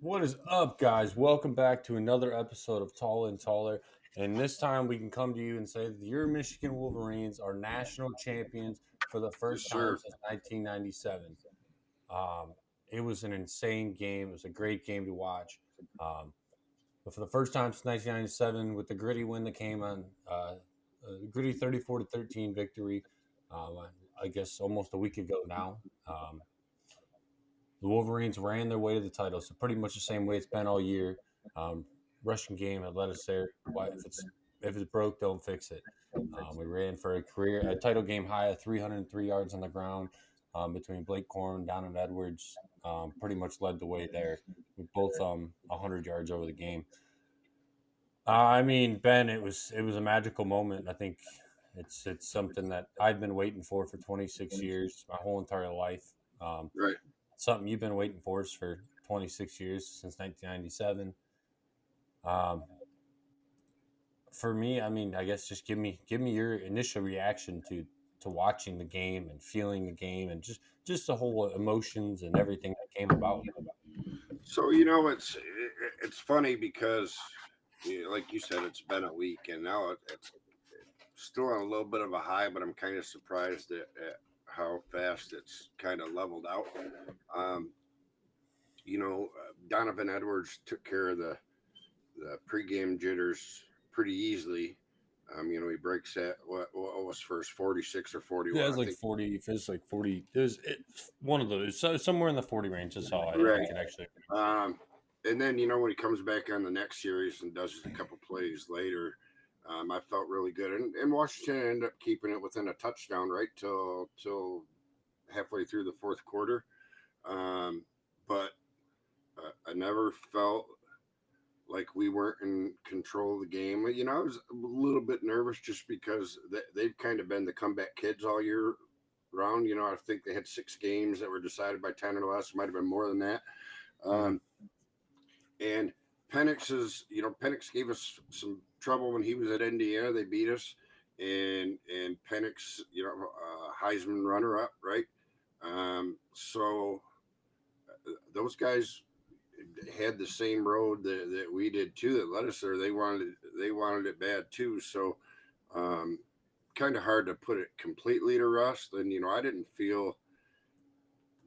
What is up, guys? Welcome back to another episode of Tall and Taller. And this time we can come to you and say that your Michigan Wolverines are national champions for the Yes, first time sir. since 1997. Um, it was an insane game. It was a great game to watch. Um, but for the first time since 1997, with the gritty win that came on, a gritty 34 to 13 victory, I guess almost a week ago now. The Wolverines ran their way to the title, so pretty much the same way it's been all year. Um, Rushing game had led us there. Why, if it's broke, don't fix it. We ran for a title game high of 303 yards on the ground between Blake Corn, Donovan Edwards. Pretty much led the way there with both 100 yards over the game. I mean, Ben, it was a magical moment. I think it's something that I've been waiting for 26 years, my whole entire life. Um, Right. Something you've been waiting for 26 years since 1997. Um, for me, I mean, I guess just give me your initial reaction to watching the game and feeling the game and just the whole emotions and everything that came about. So it's funny because, like you said, it's been a week, and now it's still on a little bit of a high, but I'm kind of surprised at how fast it's kind of leveled out. Um, Donovan Edwards took care of the pregame jitters pretty easily. He breaks that what was first 46 or Yeah, it 41, was I like think. 40. If it's like 40, it's one of those. So somewhere in the 40 range is all I Right. could actually. Um, and then when he comes back on the next series and does a couple plays later, I felt really good. And Washington ended up keeping it within a touchdown right till halfway through the fourth quarter. But I never felt like we weren't in control of the game. I was a little bit nervous just because they've kind of been the comeback kids all year round. I think they had 6 games that were decided by 10 or less. Might have been more than that. Mhm. Um, And Penix gave us some trouble when he was at Indiana. They beat us, and Penix, Heisman runner up, right? So those guys had the same road that we did too. That led us there. They wanted it bad too. So um, kind of hard to put it completely to rest. And I didn't feel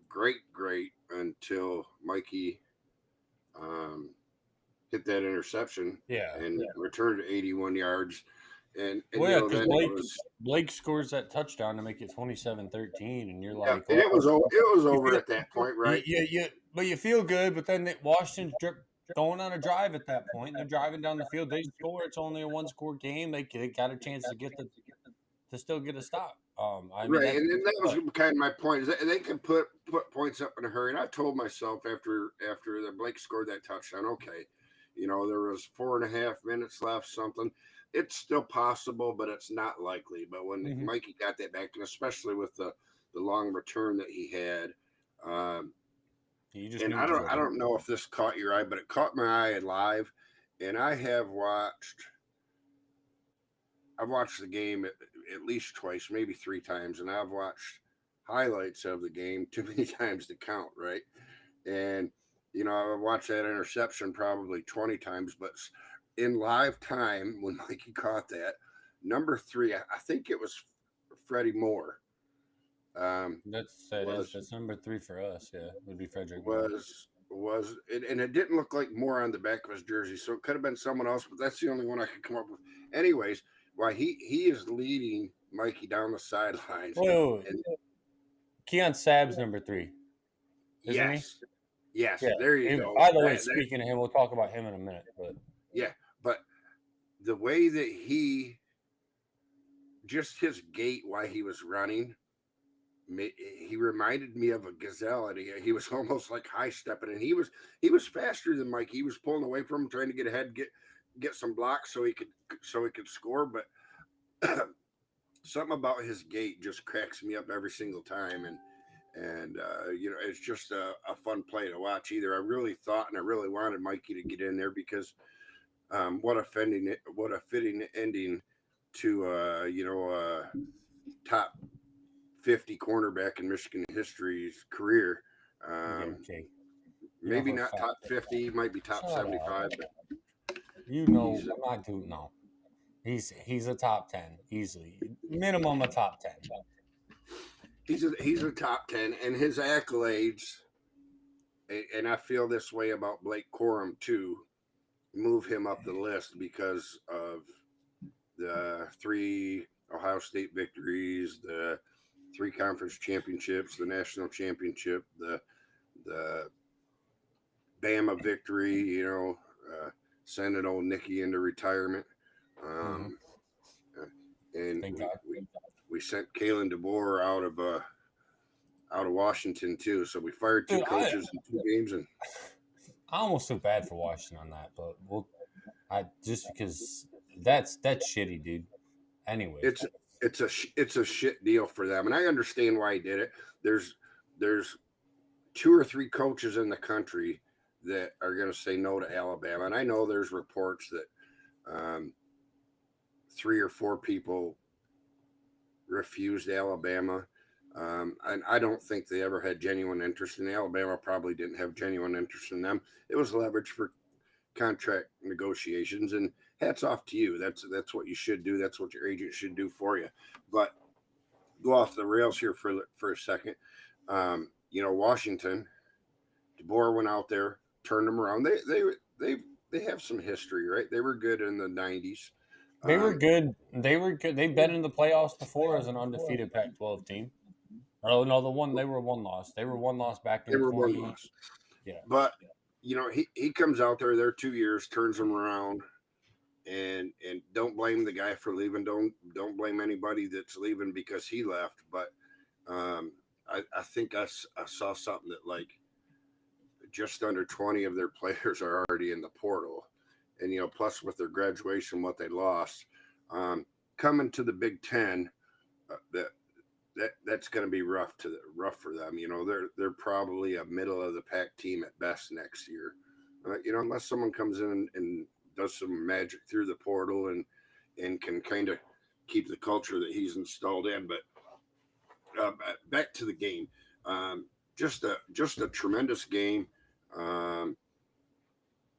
great until Mikey um, hit that interception Yeah. and returned 81 yards. And Well, yeah, because then it was Blake scores that touchdown to make it 27-13, and you're yeah, like, and well, it was you over feel at that point, right? but you feel good. But then Washington's going on a drive at that point, and they're driving down the field. They score. It's only a one score game. They got a chance to still get a stop. I mean Right, that's and then that was what. kind of my point. Is that they can put points up in a hurry. And I told myself after the Blake scored that touchdown, okay, there was 4.5 minutes left, something. It's still possible, but it's not likely. But when Mhm. Mikey got that back, and especially with the long return that he had, um, You just and knew I it was don't I over. don't know if this caught your eye, but it caught my eye live. And I've watched the game at least twice, maybe 3 times, and I've watched highlights of the game too many times to count, right? And I've watched that interception probably 20 times, but in live time when Mikey caught that number 3, I think it was Freddie Moore. Um, was That's number three for us. Yeah, would be Frederick Moore. and it didn't look like Moore on the back of his jersey, so it could have been someone else, but that's the only one I could come up with. Anyways, why he is leading Mikey down the sidelines, Whoa, and Keon Sab's number three, isn't he? yes, yes, Yeah. there you go. By the way, That speaking of him, we'll talk about him in a minute. But yeah, but the way that just his gait while he was running, he reminded me of a gazelle, and he was almost like high stepping, and he was faster than Mike. He was pulling away from him, trying to get ahead, get some blocks so he could score. But something about his gait just cracks me up every single time, and it's just a fun play to watch. Either I really thought and I really wanted Mikey to get in there because what a fitting ending to top 50 cornerback in Michigan history's career. I'm getting Um, cake. Maybe for a not fact top that- 50, might be top Shut up. 75, but You know, he's I'm not doing no. He's a top 10 easily, minimum a top 10. he's a top 10, and his accolades, and I feel this way about Blake Corum too, move him up the list because of the 3 Ohio State victories, the 3 conference championships, the national championship, the Bama victory, sending old Nicky into retirement. And Thank God. we sent Kalen DeBoer out of Washington too. So we fired 2 Dude, coaches in 2 games, and I almost feel bad for Washington on that, but I just because that's shitty, dude. Anyways, it's a shit deal for them, and I understand why he did it. There's 2 or 3 coaches in the country that are going to say no to Alabama, and I know there's reports that 3 or 4 people refused Alabama. And I don't think they ever had genuine interest in Alabama. Probably didn't have genuine interest in them. It was leverage for contract negotiations. And hats off to you. That's what you should do. That's what your agent should do for you. But go off the rails here for a second. Washington, DeBoer went out there, turned them around. They have some history, right? They were good in the 90s. they were good. They were good. They've been in the playoffs before as an undefeated Pac-12 team. Oh no, they were one loss. They were one loss back They in were 20. one loss. Yeah. But he comes out there 2 years, turns them around, and don't blame the guy for leaving. Don't blame anybody that's leaving because he left. But I think I saw something that like just under 20 of their players are already in the portal, and plus with their graduation, what they lost, coming to the Big Ten, that's going to be rough for them. They're probably a middle of the pack team at best next year. Unless someone comes in and does some magic through the portal and can kind of keep the culture that he's installed in. But back to the game, just a tremendous game.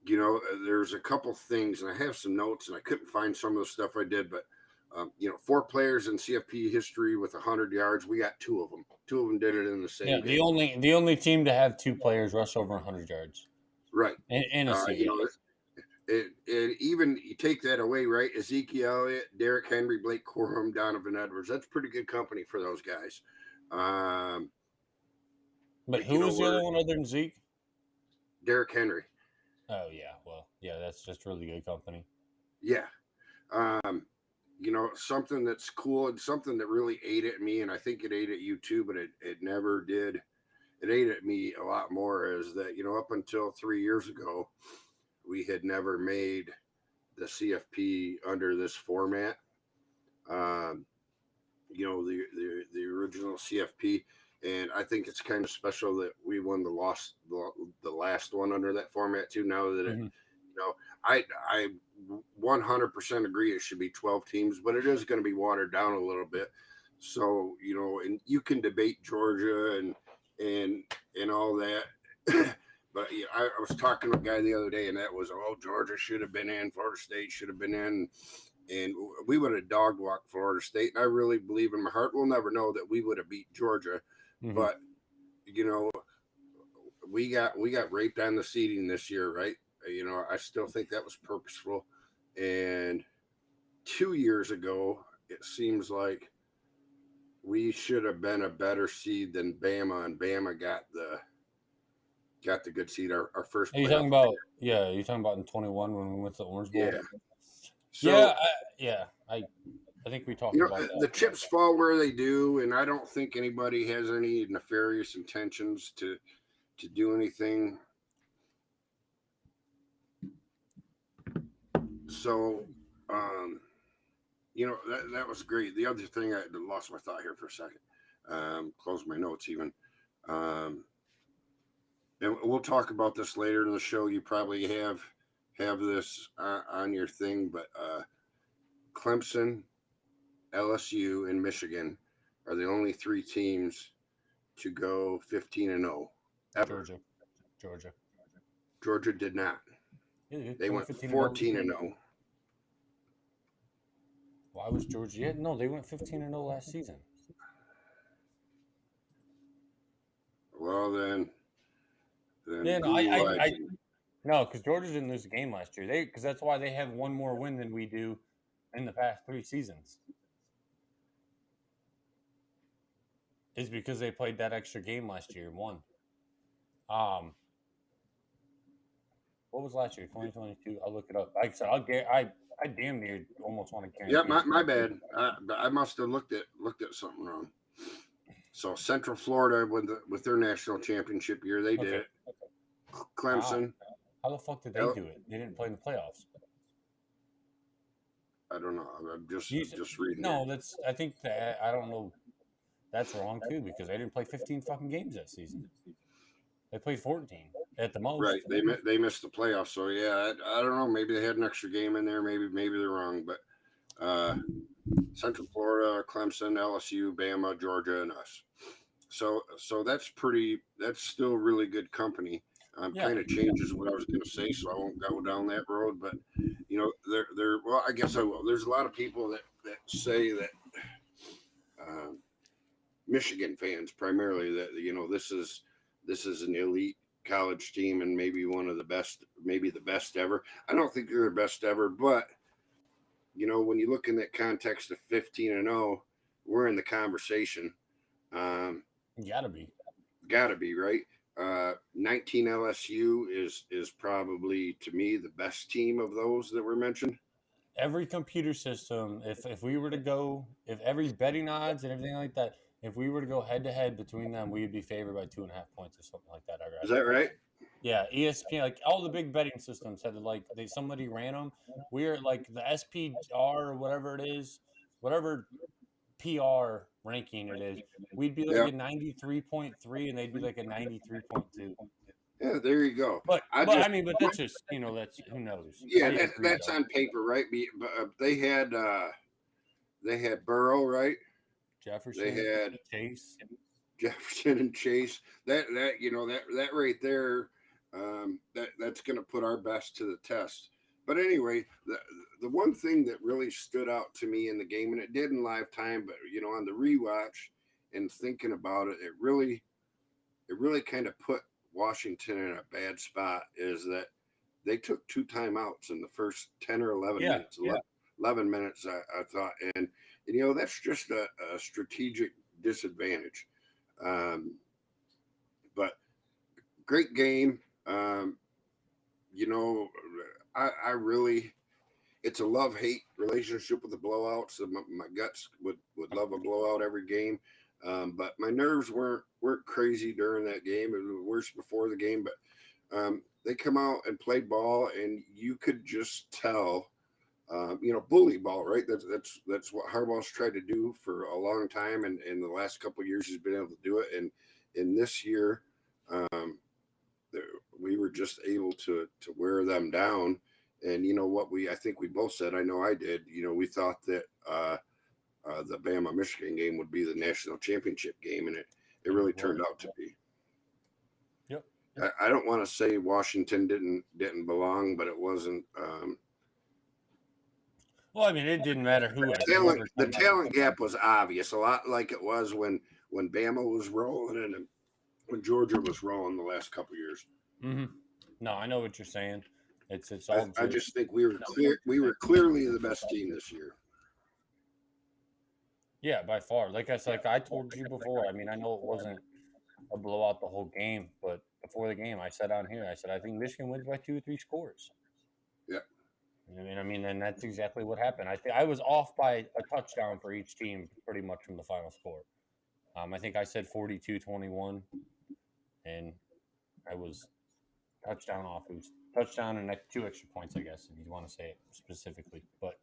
There's a couple things, and I have some notes, and I couldn't find some of the stuff I did, but 4 players in CFP history with 100 yards. We got 2 of them. 2 of them did it in the same Yeah, game. the only team to have 2 players rush over 100 yards. Right. In a season. And even you take that away, right? Ezekiel Elliott, Derrick Henry, Blake Corum, Donovan Edwards. That's pretty good company for those guys. But who was the other one other than Zeke? Derrick Henry. Oh yeah, well, yeah, that's just really good company. Yeah. Something that's cool and something that really ate at me, and I think it ate at you too, but it never did. It ate at me a lot more is that, up until 3 years ago, we had never made the CFP under this format. The original CFP, and I think it's kind of special that we won the last one under that format too. Now that I 100% agree it should be 12 teams, but it is going to be watered down a little bit. So and you can debate Georgia and all that. But I was talking to a guy the other day, and that was, Georgia should have been in, Florida State should have been in, and we would have dog walked Florida State. And I really believe in my heart we'll never know that we would have beat Georgia, but we got raped on the seeding this year, right? I still think that was purposeful. And 2 years ago, it seems like we should have been a better seed than Bama, and Bama got the good seed. Our first. Are you talking about? Yeah, you're talking about in 21 when we went to the Orange Bowl. Yeah. So, I think we talked about that. The chips fall where they do, and I don't think anybody has any nefarious intentions to do anything. So, that was great. The other thing, I lost my thought here for a second. Close my notes even. And we'll talk about this later in the show. You probably have this on your thing, but Clemson, LSU, and Michigan are the only 3 teams to go 15-0 ever. Georgia. Georgia did not. Yeah, They went 15 14 and 0. Why was Georgia? Yeah, no, they went 15 and 0 last season. Well, then Yeah, no, Google lied to me. no, because Georgia didn't lose a game last year. Because that's why they have one more win than we do in the past 3 seasons. Is because they played that extra game last year and won. What was last year? 2022. I'll look it up. Like I said, I damn near almost want to Yeah, guarantee. my bad. I must have looked at something wrong. So Central Florida with their national championship year, they did it. Clemson. How the fuck did they do it? They didn't play in the playoffs. I don't know. I'm just reading. No, that's. I think that I don't know. That's wrong too because they didn't play 15 fucking games that season. They played 14 at the most. Right. They missed the playoffs. So yeah, I don't know. Maybe they had an extra game in there. Maybe they're wrong. But Central Florida, Clemson, LSU, Bama, Georgia, and us. So that's still really good company. Kind of changes what I was going to say, so I won't go down that road. But they're well, I guess I will. There's a lot of people that say that Michigan fans primarily that this is an elite college team and maybe one of the best, maybe the best ever. I don't think they're the best ever, but when you look in that context of 15 and 0, we're in the conversation. Gotta be right. 19 LSU is probably to me the best team of those that were mentioned. Every computer system, if we were to go, if every betting odds and everything like that, if we were to go head to head between them, we'd be favored by 2.5 points or something like that. Is that right? Yeah, ESPN, like all the big betting systems had somebody ran them. We're like the SPR or whatever it is, whatever PR ranking it is. We'd be like a 93.3 and they'd be like a 93.2. Yeah, there you go. But that's just that's who knows. Yeah, that's on paper, right? But they had Burrow, right? Jefferson. They had Chase. Jefferson and Chase. That right there, that's going to put our best to the test. But anyway, the one thing that really stood out to me in the game, and it did in live time, but on the rewatch and thinking about it, it really kind of put Washington in a bad spot. Is that they took 2 timeouts in the first 10 or 11 minutes. 11 minutes, I thought, and that's just a strategic disadvantage. But great game. I really, it's a love-hate relationship with the blowouts. So my guts would love a blowout every game. But my nerves weren't crazy during that game. It was worse before the game, but they come out and play ball, and you could just tell, bully ball, right? That's what Harbaugh's tried to do for a long time, and in the last couple of years he's been able to do it. And in this year, we were just able to wear them down. And I think we both said, I know I did, we thought that the Bama Michigan game would be the national championship game, and it really turned out to be. Yep. I don't want to say Washington didn't belong, but it wasn't. Well, I mean, it didn't matter who. The talent gap was obvious, a lot like it was when Bama was rolling and when Georgia was rolling the last couple of years. Mm-hmm. No, I know what you're saying. It's all. I just think we were clearly the best team this year. Yeah, by far. Like I told you before. I mean, I know it wasn't a blowout the whole game, but before the game, I said on here, I think Michigan wins by 2 or 3 scores. Yeah. And that's exactly what happened. I was off by a touchdown for each team pretty much from the final score. I think I said 42-21, and I was touchdown off. It was touchdown and 2 extra points, I guess, if you want to say it specifically. But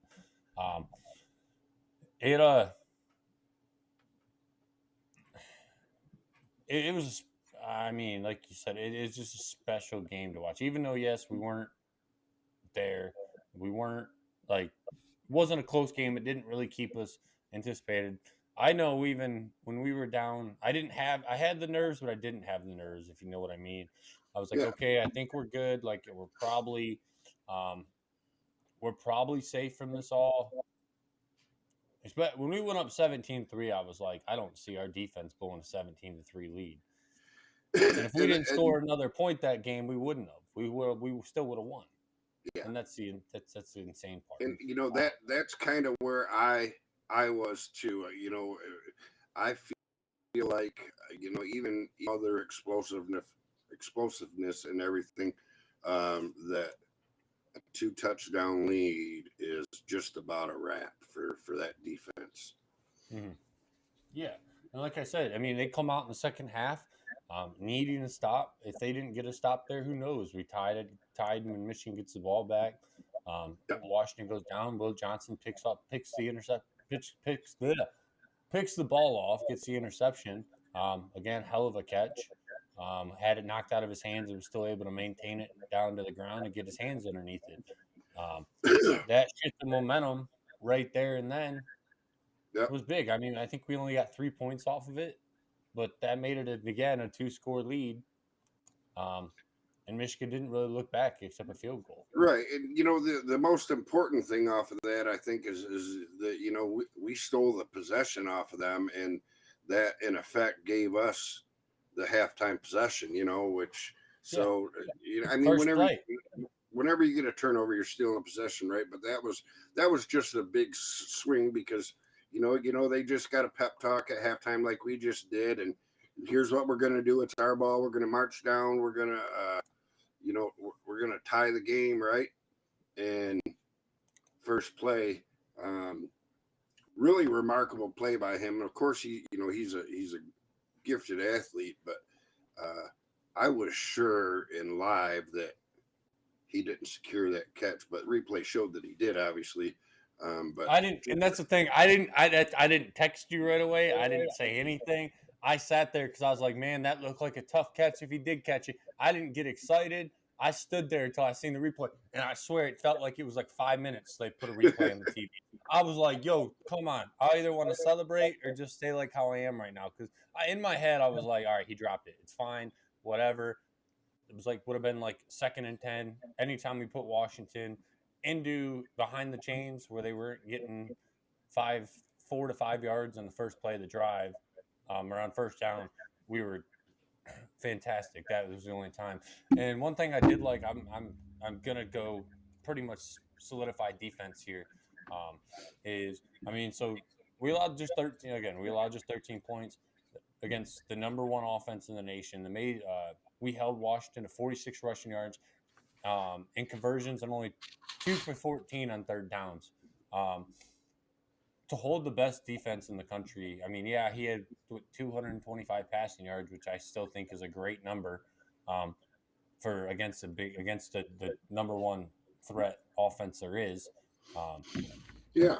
it was, I mean, like you said, it is just a special game to watch. Even though, yes, we weren't there. We weren't wasn't a close game. It didn't really keep us anticipated. I know even when we were down, I had the nerves, but I didn't have the nerves, if you know what I mean. I was like, Yeah. okay, I think we're good. Like um, we're probably safe from this all. But when we went up 17-3, I was like, I don't see our defense blowing a 17-3 lead. And if we didn't and score another point that game, we wouldn't have. We still would have won. yeah, And that's the insane part. and that's kind of where I was too. I feel like even other explosiveness and everything, that a 2 touchdown lead is just about a wrap for that defense. Mm-hmm. Yeah, and like I said, I mean, they come out in the second half, needing a stop. If they didn't get a stop there, who knows? We tied when Michigan gets the ball back. Yep. Washington goes down. Will Johnson picks the intercept, picks the ball off, gets the interception. Again, hell of a catch. Had it knocked out of his hands and was still able to maintain it down to the ground and get his hands underneath it. Um, that shifted the momentum right there and then Yep. was big. I mean, I think we only got 3 points off of it, but that made it again a 2-score lead. Um, and Michigan didn't really look back except a field goal. Right, and the most important thing off of that, I think, is that we stole the possession off of them, and that in effect gave us the halftime possession. Which Yeah, so I mean, first play. whenever you get a turnover, you're stealing a possession, right? But that was just a big swing because they just got a pep talk at halftime like we just did, and here's what we're gonna do. It's our ball. We're gonna march down. We're gonna we're going to tie the game, right? And first play, really remarkable play by him. And of course, he's a gifted athlete, but I was sure in live that he didn't secure that catch, but replay showed that he did, obviously. But I didn't, and that's the thing. I didn't text you right away. I didn't say anything. I sat there because I was like, man, that looked like a tough catch if he did catch it. I didn't get excited. I stood there until I seen the replay, and I swear it felt like it was like 5 minutes. They put a replay on the TV. I was like, yo, come on. I either want to celebrate or just stay like how I am right now. Because in my head, I was like, all right, he dropped it. It's fine, whatever. It was like would have been like 2nd and 10. Anytime we put Washington into behind the chains where they weren't getting 4 to 5 yards on the first play of the drive, around first down, we were fantastic. That was the only time. And one thing I did like, I'm gonna go pretty much solidified defense here. Is I mean, so we allowed just 13 again. We allowed just 13 points against the number one offense in the nation. We held Washington to 46 rushing yards, in conversions and only 2 for 14 on third downs. Um, to hold the best defense in the country, I mean, yeah, he had 225 passing yards, which I still think is a great number, for against the number one threat offense there is. Um, yeah,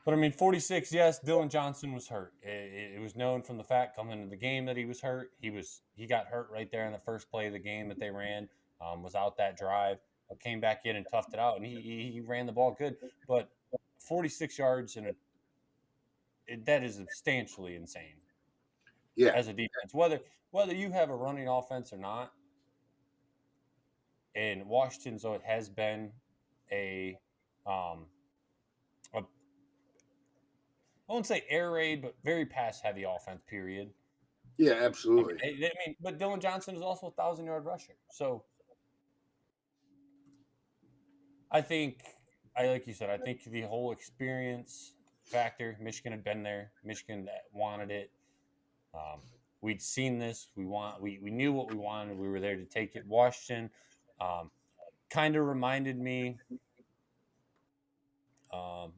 but I mean, 46. Yes, Dylan Johnson was hurt. It was known from the fact coming into the game that he was hurt. He got hurt right there in the first play of the game that they ran. Was out that drive, came back in and toughed it out, and he ran the ball good. But 46 yards that is substantially insane yeah, as a defense. Whether you have a running offense or not, and Washington, so it has been a um, a I won't say air raid, but very pass heavy offense. Period. yeah, I absolutely. mean, but Dylan Johnson is also a 1,000-yard rusher. So I think, like you said, I think the whole experience factor. Michigan had been there. Michigan wanted it. Um, we'd seen this. We knew what we wanted. We were there to take it. Washington kind of reminded me. Um,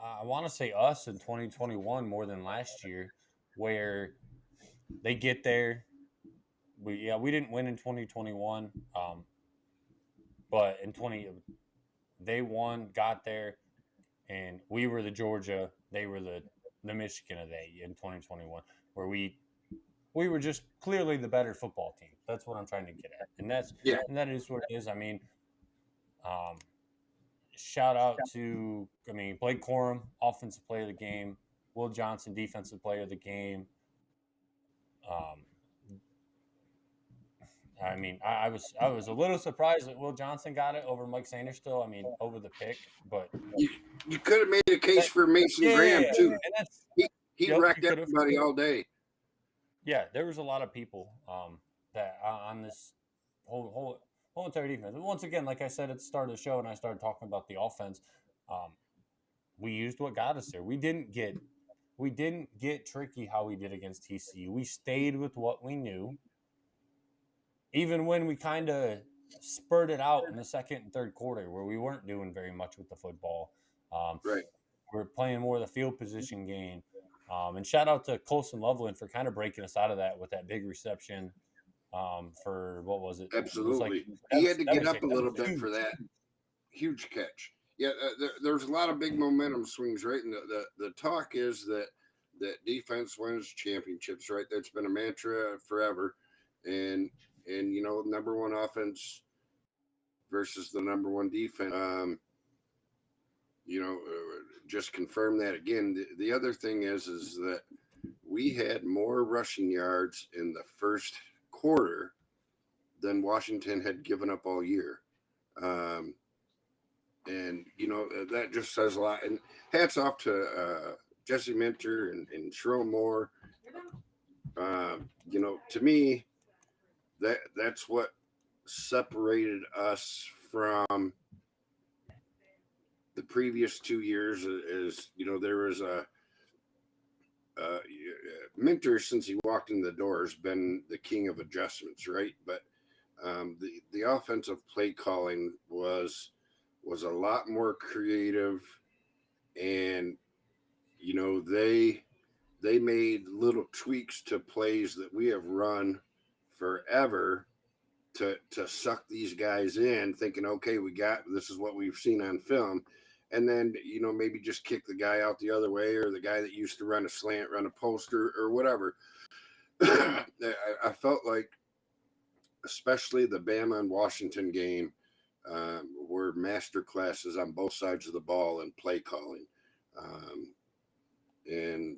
I want to say us in 2021 more than last year, where they get there. We didn't win in 2021, but in 20 they won, got there, and we were the Georgia, they were the Michigan of in 2021, where we were just clearly the better football team. That's what I'm trying to get at, Yeah, and that is what it is. I mean, um, shout out to Blake Corum, offensive player of the game, Will Johnson, defensive player of the game. Um, I mean, I was a little surprised that Will Johnson got it over Mike Sanders still. I mean, over the pick, but You you could have made a case that, for Mason Graham yeah, too. and that's He yep, you wrecked could have. everybody all day. Yeah, there was a lot of people that on this whole entire defense. But once again, like I said at the start of the show, and I started talking about the offense, um, we used what got us there. We didn't get tricky how we did against TCU. We stayed with what we knew, even when we kind of spurted out in the second and third quarter where we weren't doing very much with the football. Um, Right. we're playing more of the field position game. And shout out to Colson Loveland for kind of breaking us out of that with that big reception for what was it? It was like Absolutely. He had to that get was up a that little was bit huge. for that huge catch. Yeah, there's a lot of big momentum swings, right? And the talk is that defense wins championships, right? That's been a mantra forever. And number one offense versus the number one defense. Just confirm that again. The other thing is that we had more rushing yards in the first quarter than Washington had given up all year. Um, and that just says a lot. And hats off to Jesse Minter and Sherrone Moore. To me, that's what separated us from the previous 2 years. Is there was a Minter, since he walked in the door, has been the king of adjustments, right? But the offensive play calling was a lot more creative, and they made little tweaks to plays that we have run forever to suck these guys in, thinking, okay, this is what we've seen on film, and then maybe just kick the guy out the other way, or the guy that used to run a slant run a poster or whatever. I felt like, especially the Bama and Washington game, were master classes on both sides of the ball and play calling. And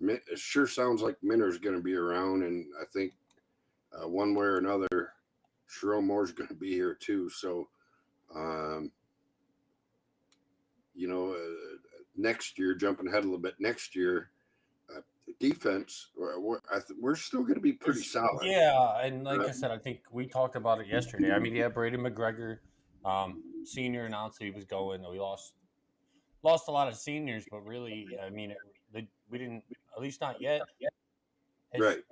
it sure sounds like Minter's going to be around, and I think one way or another, Sherrone Moore's going to be here too. So, next year, jumping ahead a little bit, next year, defense, we're still going to be pretty solid. Yeah, and like I said, I think we talked about it yesterday. I mean, yeah, Brady McGregor, senior, announced that he was going. We lost a lot of seniors, but really, I mean, we didn't, at least not yet. Has Right.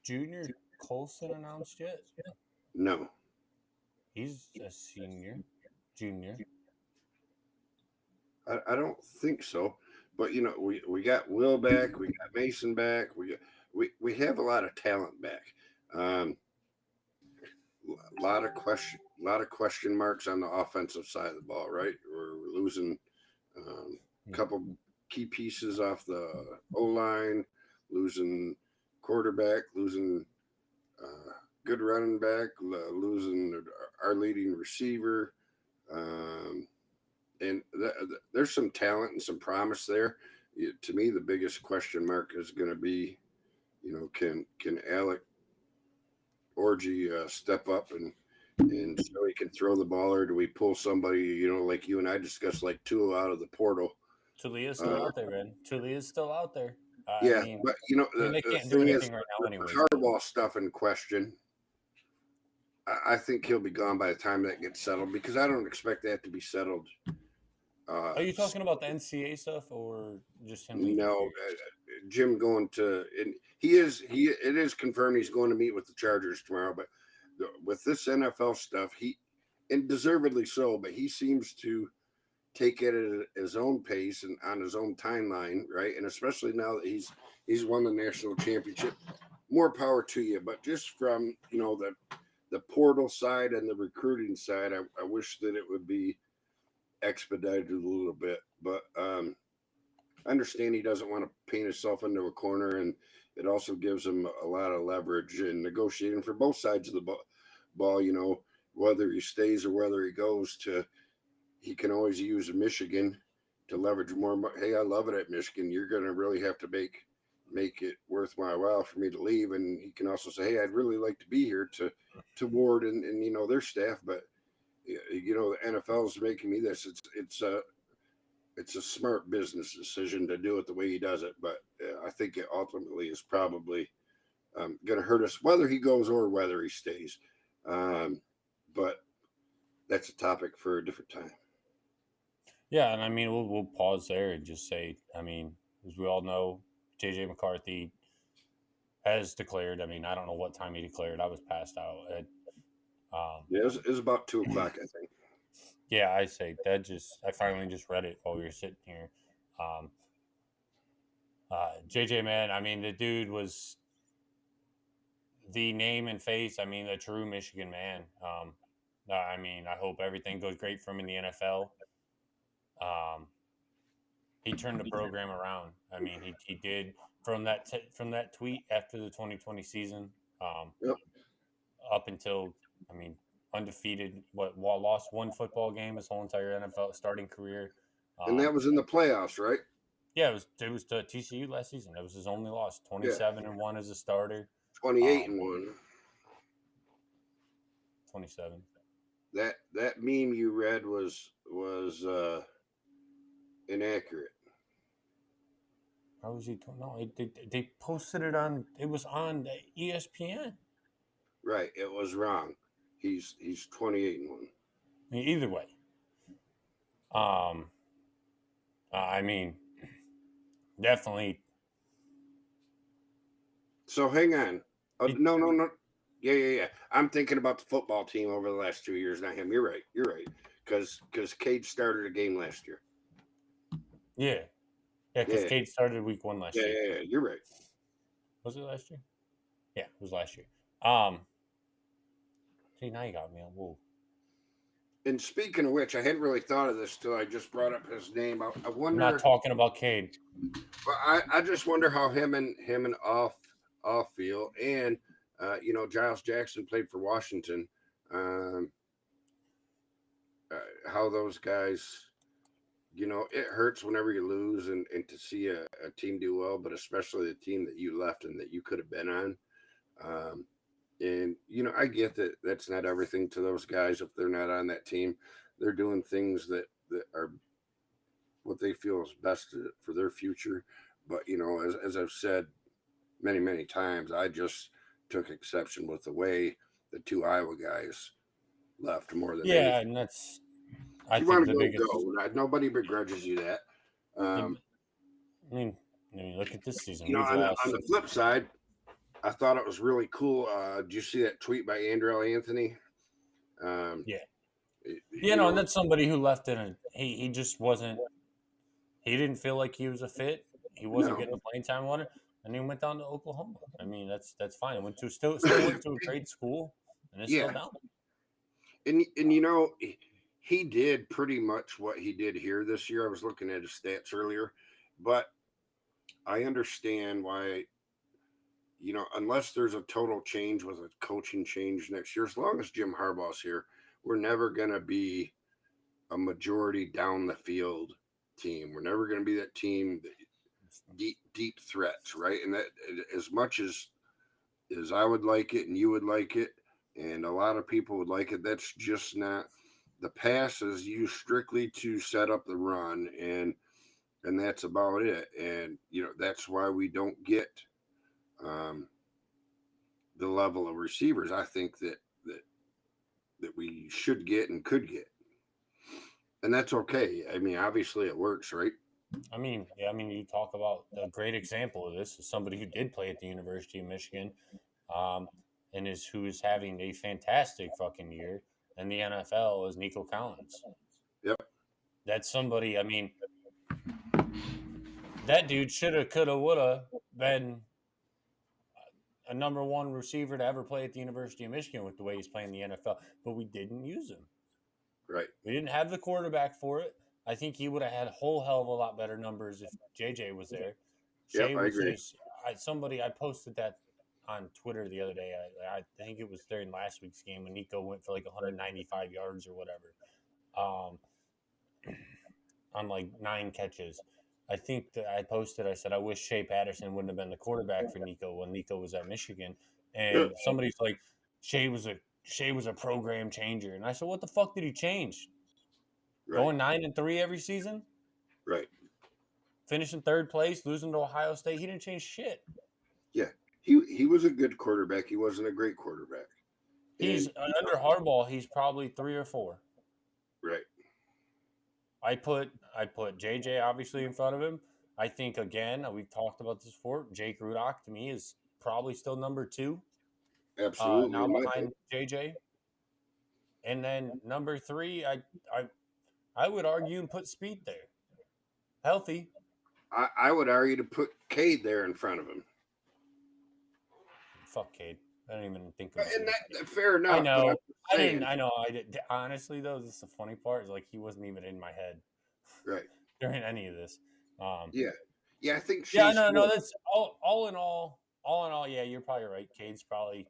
Junior Colson announced yet? No. He's a junior. I don't think so. But we got Will back, we got Mason back, we have a lot of talent back. A lot of question marks on the offensive side of the ball, right? We're losing a couple key pieces off the O line, losing quarterback, losing good running back, losing our leading receiver. And there's some talent and some promise there. To me, the biggest question mark is going to be, can Alec Orgy step up and so he can throw the ball, or do we pull somebody, like you and I discussed, like Tua out of the portal? Tulia's still out there, man. Tulia's still out there. Yeah, but they the can't do thing is, anything right now anyway. the Harbaugh stuff in question, I think he'll be gone by the time that gets settled, because I don't expect that to be settled. Are you talking about the NCAA stuff or just him leaving? No, Jim going to, and it is confirmed he's going to meet with the Chargers tomorrow. But with this NFL stuff, and deservedly so, but he seems to take it at his own pace and on his own timeline, right? And especially now that he's won the national championship, more power to you. But just from the portal side and the recruiting side, I wish that it would be expedited a little bit. But I understand he doesn't want to paint himself into a corner, and it also gives him a lot of leverage in negotiating for both sides of the ball. Whether he stays or whether he goes to, he can always use Michigan to leverage more. Hey, I love it at Michigan. You're going to really have to make make it worth my while for me to leave. And he can also say, hey, I'd really like to be here to Ward and their staff, but the NFL is making me this. It's a smart business decision to do it the way he does it, but I think it ultimately is probably going to hurt us whether he goes or whether he stays. But that's a topic for a different time. Yeah, and I mean, we'll pause there and just say, I mean, as we all know, JJ McCarthy has declared. I mean, I don't know what time he declared. I was passed out. Yeah, it was about 2 o'clock, I think. Yeah, I say that. I finally just read it while we were sitting here. Um, JJ, man, I mean, the dude was the name and face. I mean, a true Michigan man. I mean, I hope everything goes great for him in the NFL. Um, he turned the program around. I mean, he did from that tweet after the 2020 season, um, Yep. up until, I mean, undefeated. Lost one football game his whole entire NFL starting career. And that was in the playoffs, right? Yeah, it was to TCU last season. That was his only loss. Yeah. 27-1 as a starter. 28-1. 27. That meme you read was inaccurate. How was he? No, they posted it on. It was on ESPN. Right, it was wrong. He's 28-1. I mean, either way. Um, I mean, definitely. So hang on. No. Yeah. I'm thinking about the football team over the last 2 years, not him. You're right. Because Cade started a game last year. Yeah, because Yeah. Cade started week 1 last year. Yeah. You're right. Was it last year? Yeah, it was last year. See, now you got me on. Whoa. And speaking of which, I hadn't really thought of this till I just brought up his name. I I'm wonder. not talking about Cade. Well, I just wonder how him and off feel, and Giles Jackson played for Washington. Um, how those guys, it hurts whenever you lose, and to see a team do well, but especially the team that you left and that you could have been on. And I get that that's not everything to those guys if they're not on that team. They're doing things that are what they feel is best for their future. But as I've said many times, I just took exception with the way the two Iowa guys left more than Yeah, anything. and that's. If I you think want to the go, biggest. nobody begrudges you that. I mean, look at this season. We've On lost. the flip side, I thought it was really cool. Did you see that tweet by Andrew Anthony? Yeah. And that's somebody who left he just wasn't. He didn't feel like he was a fit. He wasn't No. getting the playing time on it, and he went down to Oklahoma. I mean, that's fine. It went to still went to a great school, and it's still down. And he did pretty much what he did here this year. I was looking at his stats earlier, but I understand why. Unless there's a total change with a coaching change next year, as long as Jim Harbaugh's here, we're never going to be a majority down the field team. We're never going to be that team that deep threats, right? And that as much as I would like it and you would like it and a lot of people would like it, that's just not the pass is used strictly to set up the run and that's about it. And that's why we don't get the level of receivers I think that we should get and could get. And that's okay. I mean, obviously it works, right? I mean, you talk about a great example of this is somebody who did play at the University of Michigan, and who is having a fantastic fucking year in the NFL is Nico Collins. Yep. That's somebody. I mean, that dude shoulda, coulda, woulda been a number one receiver to ever play at the University of Michigan with the way he's playing the NFL, but we didn't use him. Right. We didn't have the quarterback for it. I think he would have had a whole hell of a lot better numbers if JJ was there. Yep, Shea I was agree. just I posted that on Twitter the other day. I think it was during last week's game when Nico went for like 195 yards or whatever, on like 9 catches. I think that I posted, I said, I wish Shea Patterson wouldn't have been the quarterback for Nico when Nico was at Michigan. Yeah, And somebody's like, Shea was a program changer. And I said, what the fuck did he change? right, Going 9-3 every season, right. finishing third place, losing to Ohio State. He didn't change shit. Yeah, he was a good quarterback. He wasn't a great quarterback, He's and under Harbaugh. He's probably 3 or 4. right, I put JJ obviously in front of him. I think again we've talked about this before. Jake Rudock to me is probably still number 2, absolutely. now In my behind JJ, and then number 3. I would argue and put Speed there, healthy. I would argue to put Cade there in front of him. Fuck Cade. I don't even think of his And name. that fair I enough, but I'm know. just saying, I know. I did. Honestly, though, this is the funny part. Is like he wasn't even in my head right? during any of this. Yeah, yeah. I think Yeah, Shea no. Smith. That's all in all. Yeah, you're probably right. Cade's probably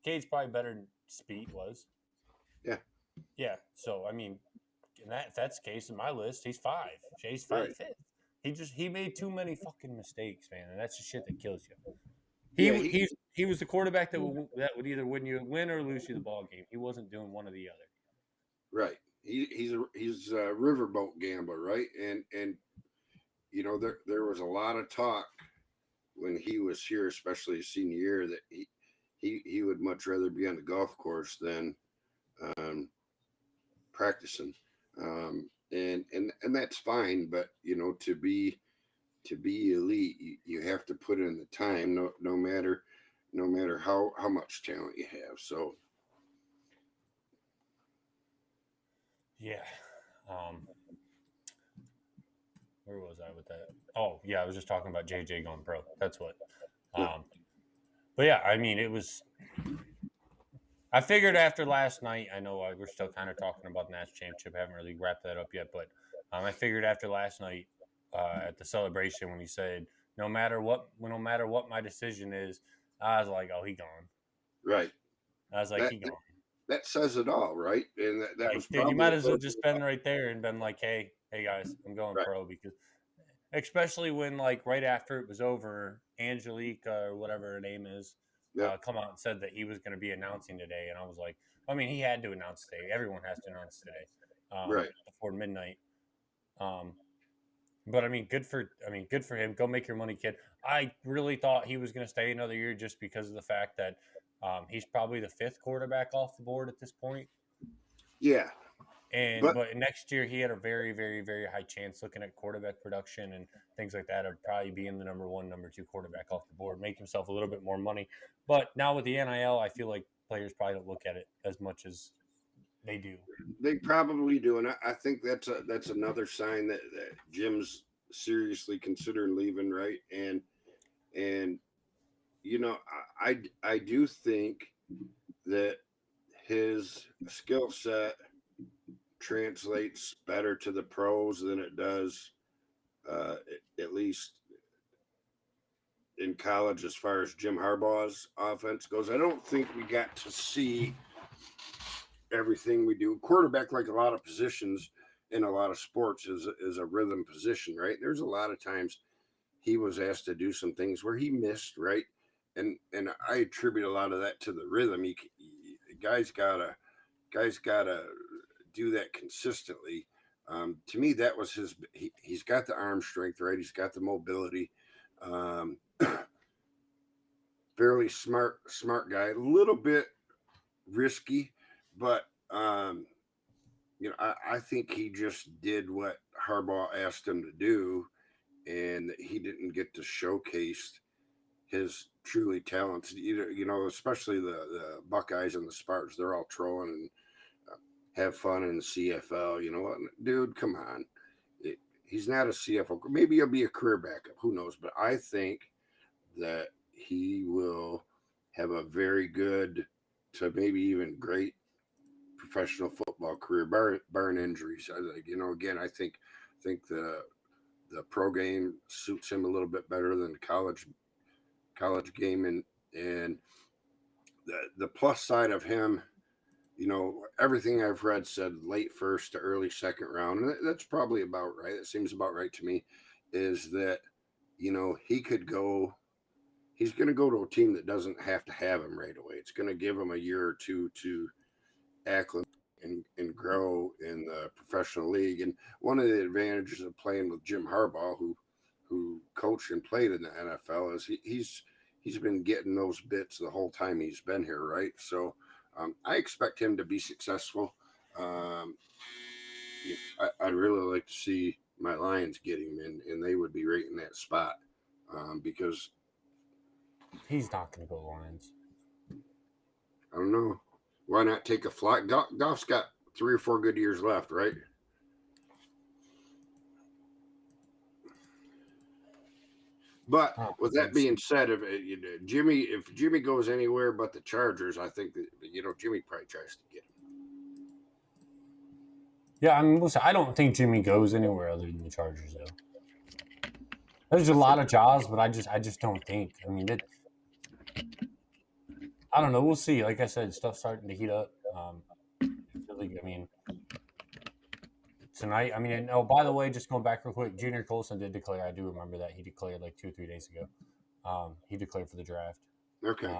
better than Speed was. Yeah, Yeah. So I mean, if that's the case in my list, he's 5. Jay's right. fifth. He made too many fucking mistakes, man, and that's the shit that kills you. Yeah, He was the quarterback that would either win or lose you the ball game. He wasn't doing one or the other. right. He's a riverboat gambler, right? And there was a lot of talk when he was here, especially his senior year, that he would much rather be on the golf course than um, practicing, and that's fine. But to be elite, you have to put in the time, no matter how much talent you have. So Yeah. Where was I with that? Oh, yeah, I was just talking about JJ going pro. That's what. yeah, Um, but yeah, I mean, it was. I figured after last night, I know we're still kind of talking about the national championship. I haven't really wrapped that up yet, but I figured after last night at the celebration when he said, no matter what my decision is," I was like, "Oh, he gone." right. I was like, That "He gone." that says it all, right? And that was Like, dude, you probably might a as well little just been right there and been like, hey guys, I'm going right. pro because especially when like right after it was over, Angelique or whatever her name is, Yeah, come out and said that he was going to be announcing today, and I was like, I mean, he had to announce today. Everyone has to announce today right. before midnight. Um, but good for him. Go make your money, kid. I really thought he was going to stay another year just because of the fact that he's probably the 5th quarterback off the board at this point. Yeah, but But next year he had a very, very, very high chance looking at quarterback production and things like that of probably being the number 1, number 2 quarterback off the board, make himself a little bit more money. But now with the NIL, I feel like players probably don't look at it as much as they do. they probably do, and I think that's another sign that Jim's seriously considering leaving, right? And I do think that his skill set translates better to the pros than it does, uh, at least in college, as far as Jim Harbaugh's offense goes. I don't think we got to see everything we do. Quarterback, like a lot of positions in a lot of sports, is a rhythm position, right? There's a lot of times he was asked to do some things where he missed, right? And I attribute a lot of that to the rhythm. Guys gotta do that consistently. To me, that was he's got the arm strength, right? He's got the mobility. Um, Fairly smart guy. A little bit risky, but I think he just did what Harbaugh asked him to do, and he didn't get to showcase his truly talents. Especially the Buckeyes and the Spartans. They're all trolling and have fun in the CFL. You know what, dude? Come on. He's not a CFL. Maybe he'll be a career backup. Who knows? But I think that he will have a very good to maybe even great professional football career, barring injuries. Again, I think the pro game suits him a little bit better than the college game, and the plus side of him, everything I've read said late first to early second round, and that's probably about right. It seems about right to me. is that, he could go. He's going to go to a team that doesn't have to have him right away. It's going to give him a year or two to acclimate and grow in the professional league. And one of the advantages of playing with Jim Harbaugh, who coached and played in the NFL, is he's been getting those bits the whole time he's been here, right? So I expect him to be successful. Um, I'd really like to see my Lions get him, and they would be right in that spot because He's not going to go Lions. I don't know. Why not take a flight? Goff's got 3 or 4 good years left, right? But with that being said, if Jimmy goes anywhere but the Chargers, I think that Jimmy probably tries to get him. Yeah, I mean, listen, I don't think Jimmy goes anywhere other than the Chargers, though. There's a lot of jobs, but I just don't think. I mean, I don't know. We'll see. Like I said, stuff's starting to heat up. I mean, tonight. I mean, and, oh, by the way, just going back real quick, Junior Colson did declare. I do remember that he declared like 2 or 3 days ago. He declared for the draft. Okay.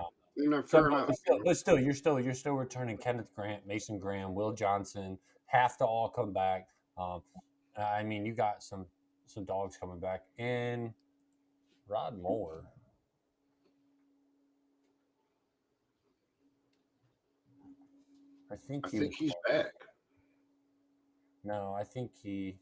Fair enough. But still, you're still returning Kenneth Grant, Mason Graham, Will Johnson have to all come back. I mean, you got some dogs coming back, and Rod Moore. I think he's back. No, I think he.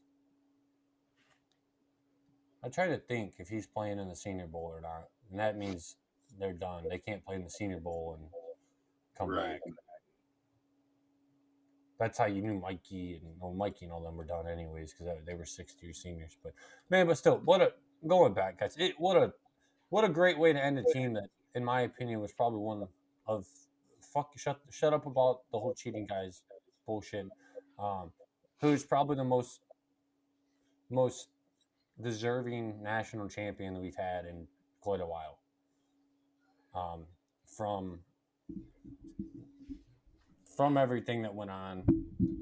I try to think if he's playing in the Senior Bowl or not, and that means they're done. They can't play in the Senior Bowl and come back. That's how you knew Mikey and all them were done anyways because they were 6th-year seniors. But man, but still, going back, guys. What a great way to end a team that, in my opinion, was probably one of shut up about the whole cheating guys bullshit. Who's probably the most deserving national champion that we've had in quite a while. From everything that went on,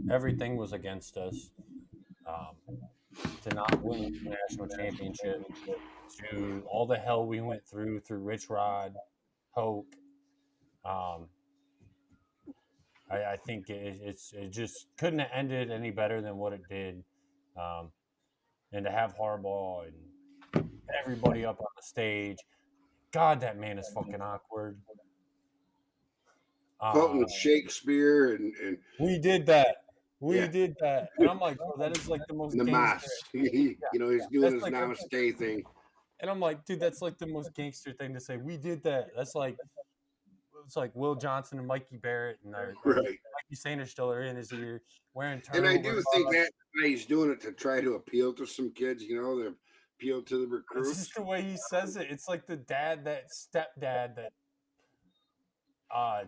everything was against us. To not win the national championship, to all the hell we went through Rich Rod, Hoke. I think it just couldn't have ended any better than what it did. And to have Harbaugh and everybody up on the stage, God, that man is fucking awkward. Quoting Shakespeare and we did that. We did that. And I'm like, bro, that is like the most gangster. He's doing his like namaste thing. And I'm like, dude, that's like the most gangster thing to say. We did that. That's like, it's like Will Johnson and Mikey Barrett and Mikey Sanders still are in his ear wearing turnovers. And I do think that he's doing it to try to appeal to some kids, to appeal to the recruits. It's just the way he says it. It's like the stepdad that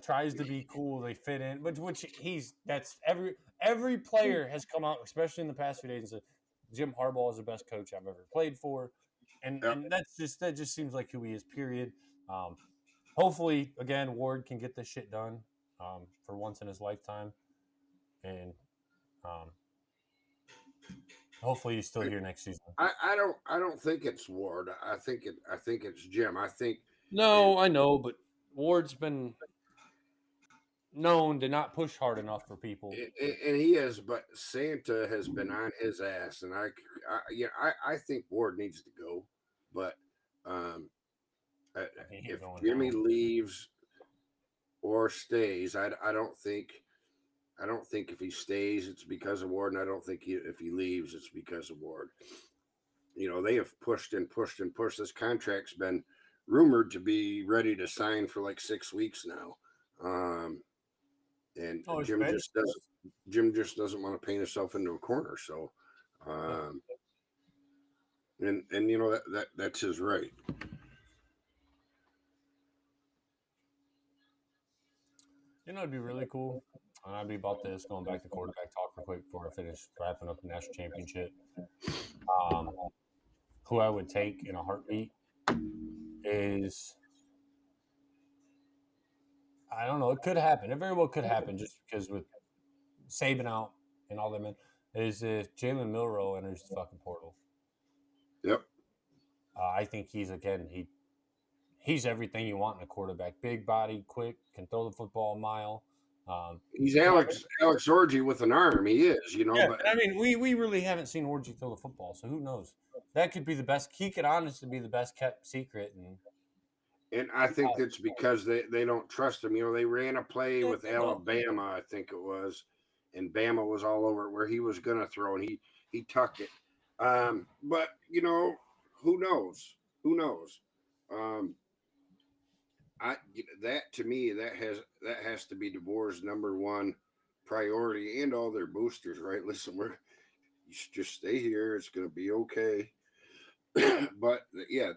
tries to be cool. They fit in, but that's every player has come out, especially in the past few days, and said Jim Harbaugh is the best coach I've ever played for, and that just seems like who he is. Period. Hopefully, again, Ward can get this shit done for once in his lifetime, and hopefully he's still here next season. I don't think it's Ward. I think it's Jim. I think I know, but Ward's been known to not push hard enough for people, and he is. But Santa has been on his ass, and I think Ward needs to go. But if Jimmy leaves or stays, I don't think if he stays it's because of Ward, and I don't think if he leaves it's because of Ward. They have pushed and pushed and pushed. This contract's been rumored to be ready to sign for like 6 weeks now. And Jim just doesn't want to paint himself into a corner. So, and that's his right. It'd be really cool. And I'd be about this, going back to quarterback talk real quick before I finish wrapping up the national championship. Who I would take in a heartbeat is, I don't know, it could happen. It very well could happen just because with Saban out and all them in, is if Jalen Milroe enters the fucking portal. Yep. I think he's everything you want in a quarterback: big body, quick, can throw the football a mile. He's And Alex Orgy with an arm. He is, yeah, but and I mean, we really haven't seen Orgy throw the football, so who knows? That could be the best. He could honestly be the best kept secret. and I think that's because they don't trust him. They ran a play Yeah, with Alabama, I think it was, and Bama was all over it where he was going to throw, and he tucked it. But who knows? Who knows? Um, I that to me that has to be DeBoer's number one priority and all their boosters, right? Listen, you should just stay here. It's going to be okay. But yeah,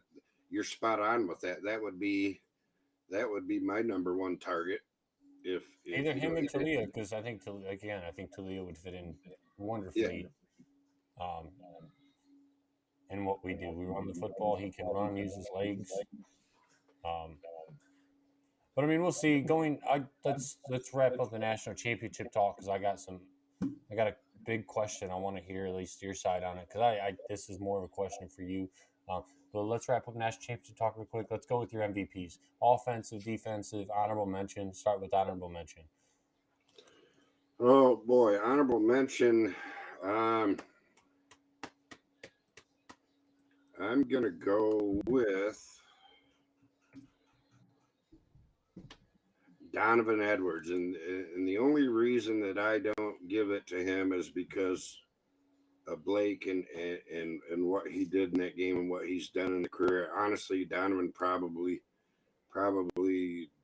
you're spot on with that. That would be my number one target. If either him or Talia, because I think Talia would fit in yeah, wonderfully um, in what we do. We run the football. He can run, use his legs. Um, but I mean, we'll see. Let's wrap up the national championship talk because I got a big question. I want to hear at least your side on it because this is more of a question for you. Um, but let's wrap up national championship talk real quick. Let's go with your MVPs: offensive, defensive, honorable mention. Start with honorable mention. oh boy, honorable mention. I'm gonna go with Donovan Edwards, and the only reason that I don't give it to him is because of Blake and what he did in that game and what he's done in the career. Honestly, Donovan probably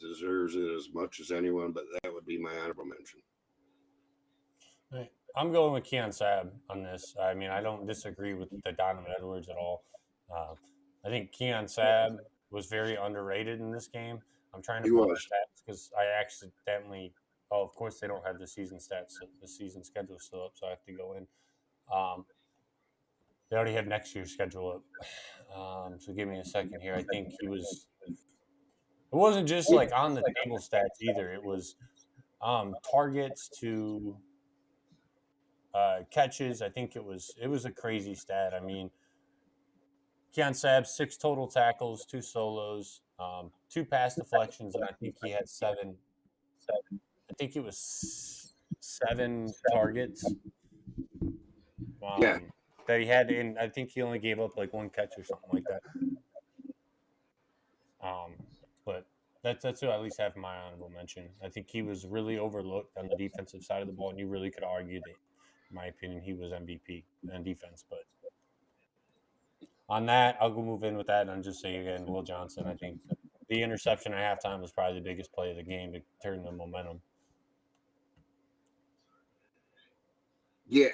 deserves it as much as anyone, but that would be my honorable mention. Right. I'm going with Keon Sabb on this. I mean, I don't disagree with the Donovan Edwards at all. Uh, I think Keon Sabb was very underrated in this game. I'm trying to He pull up the was. stats because I accidentally. Oh, of course they don't have the season stats, the season schedule still up, so I have to go in. Um, they already have next year's schedule up. So give me a second here. I think he was. It wasn't just like on the table stats either. It was targets to catches. I think it was a crazy stat. I mean, Keon Sabb 6 total tackles, 2 solos, 2 pass deflections, and I think he had seven. I think it was 7 targets Yeah. that he had, and I think he only gave up like 1 catch or something like that. Um, but that's who I at least have my honorable mention. I think he was really overlooked on the defensive side of the ball, and you really could argue that, in my opinion, he was MVP on defense. But on that, I'll go move in with that and just say again, Will Johnson. I think the interception at halftime was probably the biggest play of the game to turn the momentum. Yeah,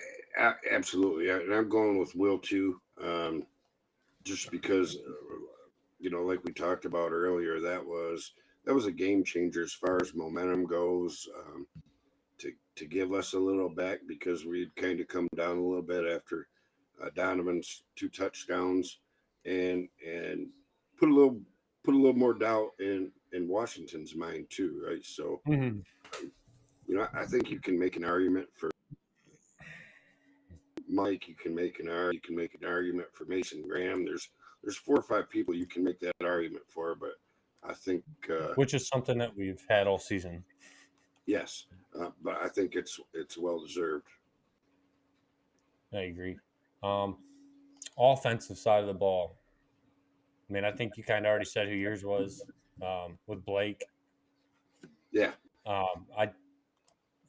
absolutely. And I'm going with Will too, just because, like we talked about earlier, that was a game changer as far as momentum goes. To give us a little back because we'd kind of come down a little bit after Donovan's 2 touchdowns, and put a little put a little more doubt in Washington's mind too, right? So Mm-hmm. I think you can make an argument for Mike. You can make an argument for Mason Graham. There's 4 or 5 people you can make that argument for, but I think Which is something that we've had all season. yes, but I think it's well deserved. I agree. Um, Offensive side of the ball. I mean, I think you kind of already said who yours was with Blake. Yeah, I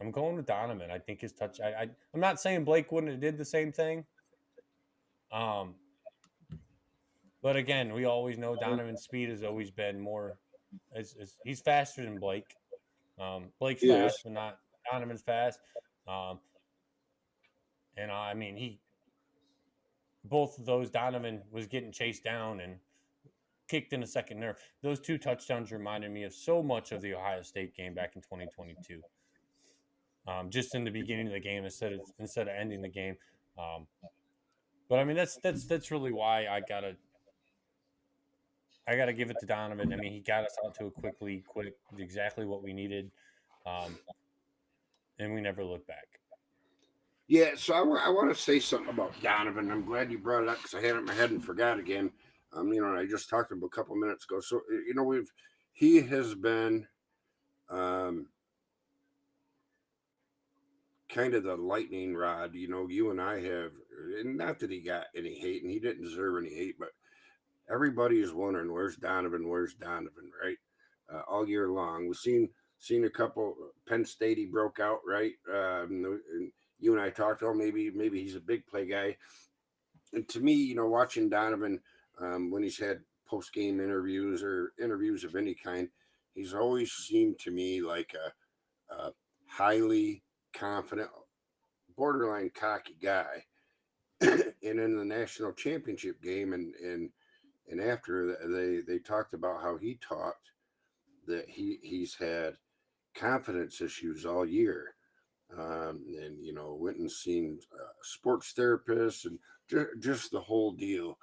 I'm going with Donovan. I think his touch. I'm not saying Blake wouldn't have did the same thing. Um, but again, we always know Donovan's speed has always been more. He's faster than Blake. Blake's he is. fast, but not Donovan's fast. Um, and I mean, both of those Donovan was getting chased down and kicked in the second nerve. Those 2 touchdowns reminded me of so much of the Ohio State game back in 2022. Just in the beginning of the game instead of ending the game. Um, but I mean, that's really why I gotta give it to Donovan. I mean, he got us out to a quick, exactly what we needed, um, and we never looked back. Yeah, so I want to say something about Donovan. I'm glad you brought it up because I had it in my head and forgot again. And I just talked to him a couple minutes ago. So he has been um, kind of the lightning rod. You and I have, and not that he got any hate, and he didn't deserve any hate, but everybody is wondering where's Donovan, right? All year long, we've seen a couple. Penn State, he broke out, right? And you and I talked. Oh, maybe he's a big play guy. And to me, watching Donovan when he's had post game interviews or interviews of any kind, he's always seemed to me like a highly confident, borderline cocky guy. And in the national championship game, and after they talked about how he talked that he's had confidence issues all year. And went and seen sports therapists and just the whole deal.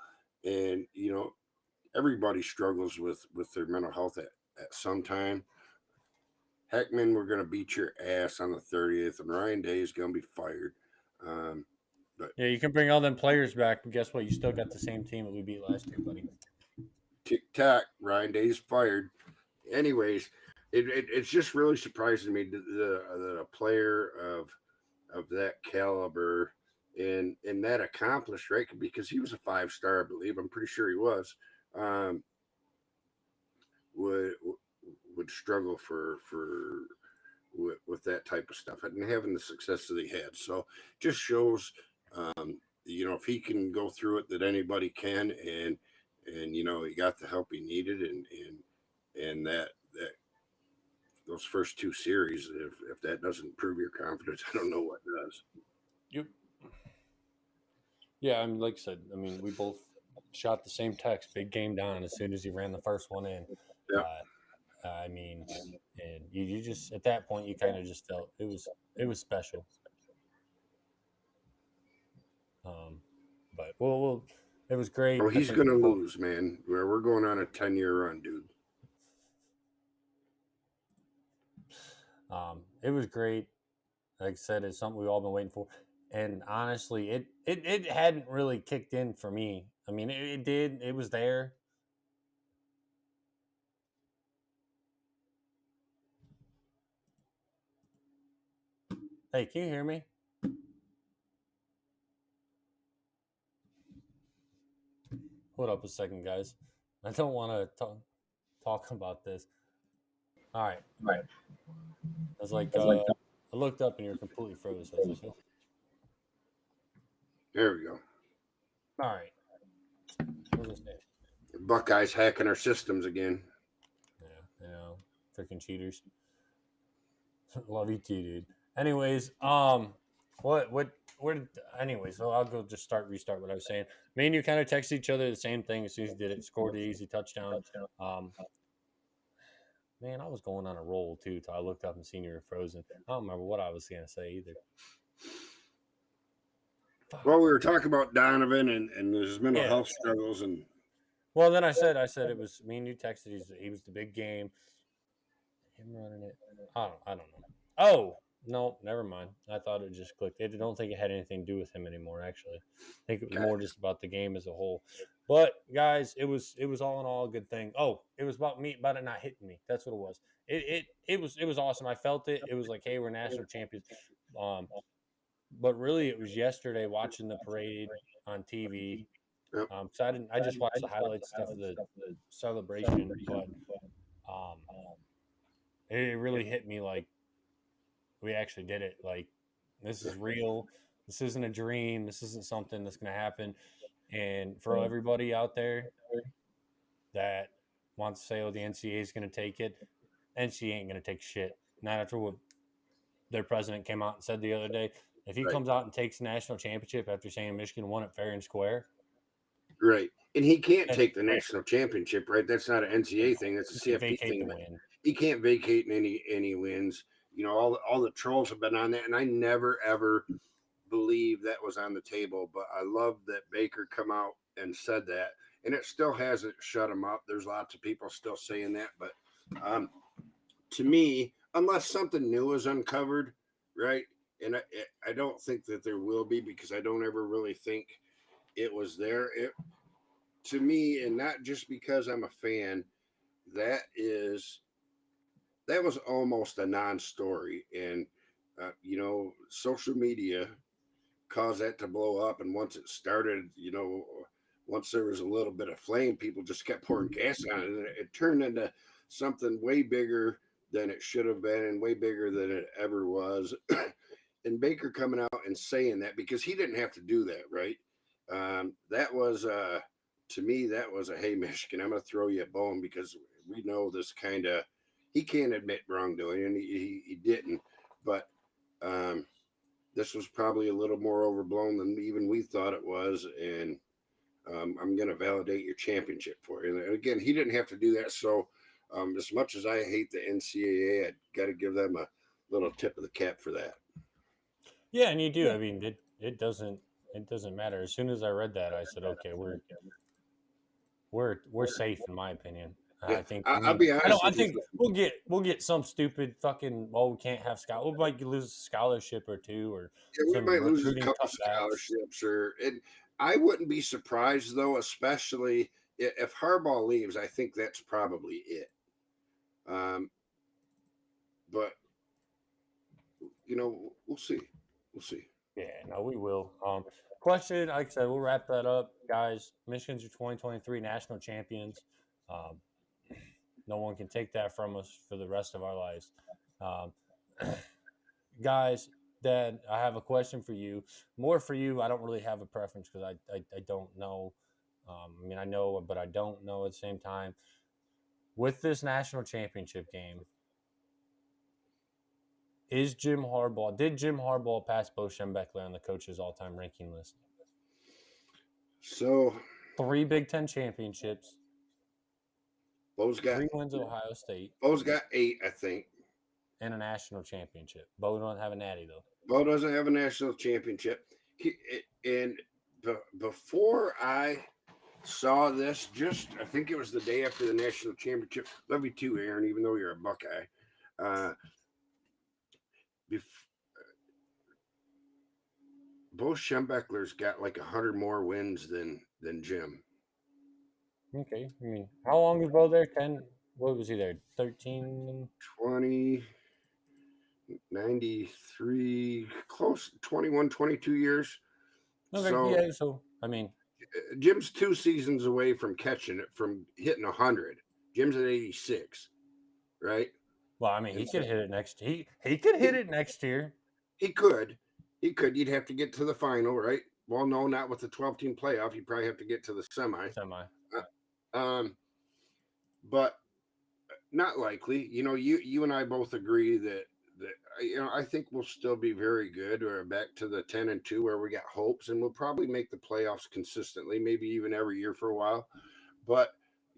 And everybody struggles with their mental health at some time. Heckman, we're going to beat your ass on the 30th, and Ryan Day is going to be fired. Um, but Yeah, you can bring all them players back, but guess what? You still got the same team that we beat last year, buddy. Tic tac, Ryan Day's fired. Anyways, it's just really surprising to me that a player of that caliber and that accomplished, right? Because he was a 5-star, I believe. I'm pretty sure he was. Um, would would struggle with that type of stuff and having the success that he had. So just shows, if he can go through it, that anybody can, and he got the help he needed, and that those first two series, if that doesn't improve your confidence, I don't know what does. Yep. Yeah, I mean, like I said, I mean, we both shot the same text, big game down as soon as he ran the first one in. Yeah. I mean, and you just at that point you kind of just felt it was special. But well, it was great. Oh, I he's think gonna lose, man. We're going on a 10-year run, dude. it was great. Like I said, it's something we've all been waiting for. And honestly, it hadn't really kicked in for me. I mean, it did. It was there. Hey, can you hear me? Hold up a second, guys. I don't want to talk about this. All right. Right. I was like, It's like I looked up and you're completely froze. I was like, oh, There we go. all right. What was I saying? Buckeyes hacking our systems again. Yeah, freaking cheaters. Love you too, dude. Anyways, where did, anyways, so I'll go just restart what I was saying. Me and you kind of texted each other the same thing as soon as you did it. Scored the easy touchdown. Um, man, I was going on a roll too till I looked up and seen you were frozen. I don't remember what I was gonna say either. Fuck. Well, we were talking about Donovan and his mental Yeah. health struggles, and Well, then I said it was me and you texted. He was the big game. Him running it. I don't know. Oh no, never mind. I thought it just clicked. I don't think it had anything to do with him anymore. Actually, I think it was more just about the game as a whole. But guys, it was all in all a good thing. Oh, it was about it not hitting me. That's what it was. It was awesome. I felt it. It was like, hey, we're national champions. Um, but really, it was yesterday watching the parade on TV. yep. So I just watched the highlight stuff of the celebration, but um, it really hit me like we actually did it. Like this is real. This isn't a dream. This isn't something that's going to happen. And for everybody out there that wants to say, "Oh, the NCAA is going to take it," NCAA ain't going to take shit. Not after what their president came out and said the other day. If he Right. comes out and takes the national championship after saying Michigan won it fair and square, Right. And he can't and take the national championship, right? That's not an NCAA thing. That's a he can CFP vacate thing. the win. He can't vacate in any wins. All the trolls have been on that, and I never ever believed that was on the table. But I love that Baker come out and said that, and it still hasn't shut him up. There's lots of people still saying that, but to me, unless something new is uncovered, right? and I don't think that there will be, because I don't ever really think it was there. It, to me, and not just because I'm a fan, that is that was almost a non-story. And social media caused that to blow up. And once it started, once there was a little bit of flame, people just kept pouring gas on it, and it turned into something way bigger than it should have been, and way bigger than it ever was. And Baker coming out and saying that, because he didn't have to do that, right? That was to me, that was a, hey, Michigan, I'm going to throw you a bone, because we know this kind of, he can't admit wrongdoing, and he didn't. But this was probably a little more overblown than even we thought it was. And I'm going to validate your championship for you. And again, he didn't have to do that. So as much as I hate the NCAA, I got to give them a little tip of the cap for that. Yeah, and you do. I mean, it doesn't matter. As soon as I read that, I said, okay, we're safe in my opinion. Yeah, I think I'll be I don't. honest I with you. think we'll get some stupid fucking. We can't have scholarship. We might lose a scholarship or two, or Yeah, we some might lose a recruiting couple cutbacks. scholarships, and I wouldn't be surprised though, especially if Harbaugh leaves. I think that's probably it. Um, but we'll see. We'll see. Yeah, no, we will. Question, like I said, we'll wrap that up, guys. Michigan's your 2023 national champions. Um, no one can take that from us for the rest of our lives. Um, guys, Dad, I have a question for you. More for you. I don't really have a preference because I don't know. I mean, I know, but I don't know at the same time. With this national championship game, did Jim Harbaugh pass Bo Schembechler on the coach's all-time ranking list? So 3 Big Ten championships, Bo's got 3 wins at Ohio State, Bo's got 8, I think. and a national championship. Bo don't have a natty though. Bo doesn't have a national championship. Before I saw this, I think it was the day after the national championship. Love you too, Aaron, even though you're a Buckeye. Bo Schembechler's got like 100 more wins than Jim. Okay. I mean, how long was Bo there? 10? What was he there? 13? 20, 93, close 21, 22 years. Okay. So Yeah. So, I mean, Jim's 2 seasons away from catching it, from hitting 100. Jim's at 86, right? well, I mean, he And could so hit it next. He could hit it next year. he could. You'd have to get to the final, right? Well, no, not with the 12-team playoff. You probably have to get to the semi. Semi. But not likely. You and I both agree that I think we'll still be very good. We're back to the 10-2 where we got hopes, and we'll probably make the playoffs consistently, maybe even every year for a while. But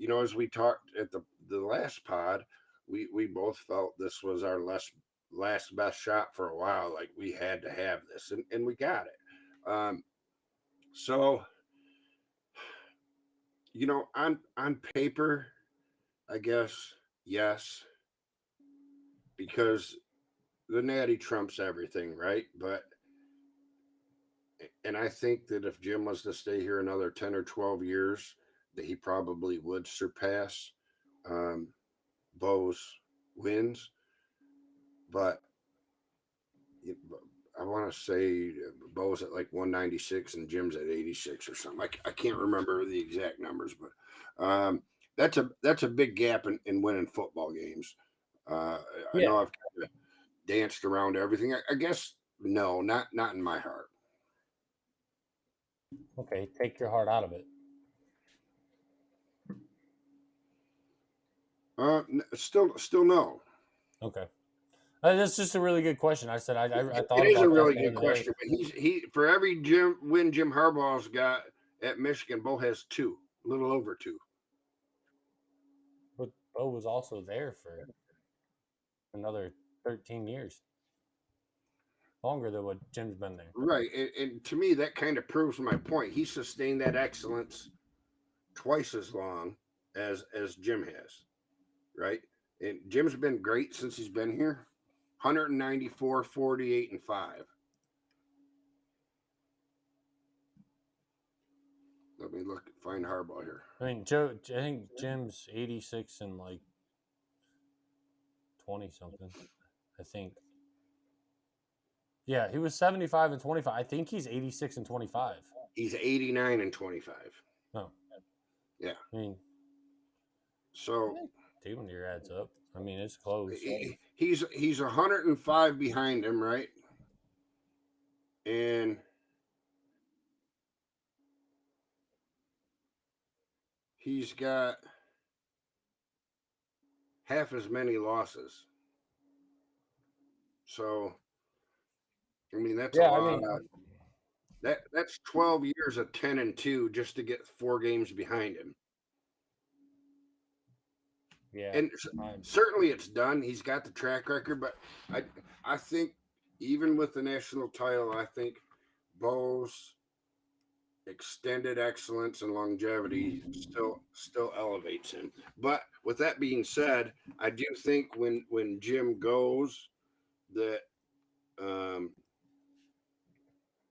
as we talked at the last pod, we both felt this was our last best shot for a while. Like, we had to have this, and we got it. So on paper, I guess yes, because the natty trumps everything, right? And I think that if Jim was to stay here another 10 or 12 years, that he probably would surpass Bo's wins. But I want to say Bo's at like 196 and Jim's at 86 or something. I can't remember the exact numbers, but that's a big gap in winning football games. I know I've kind of danced around everything. I guess no, not in my heart. Okay. Take your heart out of it. Still no. Okay. That's just a really good question. I said I thought It is about a that really the good other day. question, but he for every Jim Harbaugh's got at Michigan, Bo has 2, a little over 2. But Bo was also there for another 13 years, longer than what Jim's been there. Right, and to me that kind of proves my point. He sustained that excellence twice as long as Jim has, right? And Jim's been great since he's been here. 194, 48, and 5. Let me find Harbaugh here. I think Jim's 86 and like 20 something. I think. Yeah, he was 75 and 25. I think he's 86 and 25. He's 89 and 25. No. Yeah. I mean, so damn near adds up. I mean, it's close. He's 105 behind him, right? And he's got half as many losses. So, I mean, that's a lot. That's 12 years of 10 and 2 just to get 4 games behind him. Yeah, and certainly it's done. He's got the track record, but I think even with the national title, I think Bo's extended excellence and longevity still elevates him. But with that being said, I do think when Jim goes, that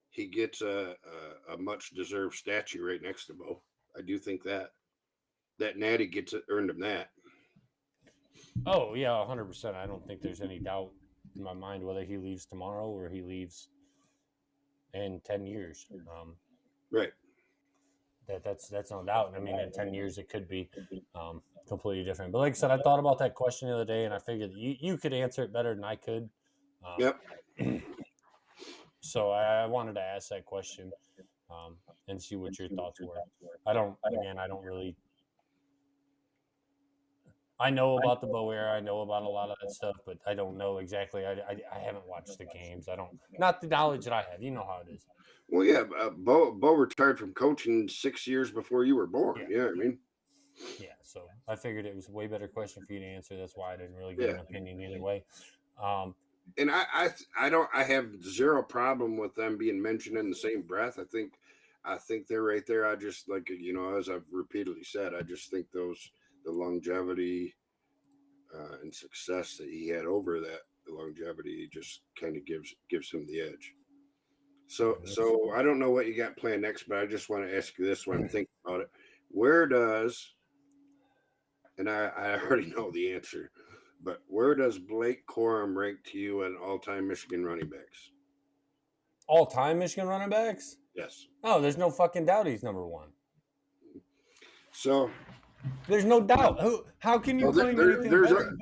he gets a much deserved statue right next to Bo. I do think that Natty gets it, earned him that. Oh yeah, 100%. I don't think there's any doubt in my mind whether he leaves tomorrow or he leaves in 10 years. Right. That's no doubt. I mean, in 10 years it could be completely different. But like I said, I thought about that question the other day, and I figured you could answer it better than I could. Yep. So I wanted to ask that question and see what your thoughts were. I don't really. I know about the Bo era. I know about a lot of that stuff, but I don't know exactly. I haven't watched the games. I don't, not the knowledge that I have. You know how it is. Well, yeah, Bo retired from coaching 6 years before you were born. Yeah, I mean. Yeah, so I figured it was a way better question for you to answer. That's why I didn't really get an opinion either way. And I have zero problem with them being mentioned in the same breath. I think they're right there. I just, like, as I've repeatedly said, I just think the longevity and success that he had over that, the longevity just kind of gives him the edge. So I don't know what you got planned next, but I just want to ask you this when I'm thinking about it. Where does, and I already know the answer, but where does Blake Corum rank to you in all-time Michigan running backs? All-time Michigan running backs? Yes. Oh, there's no fucking doubt he's number one. So there's no doubt. How can you claim anything better?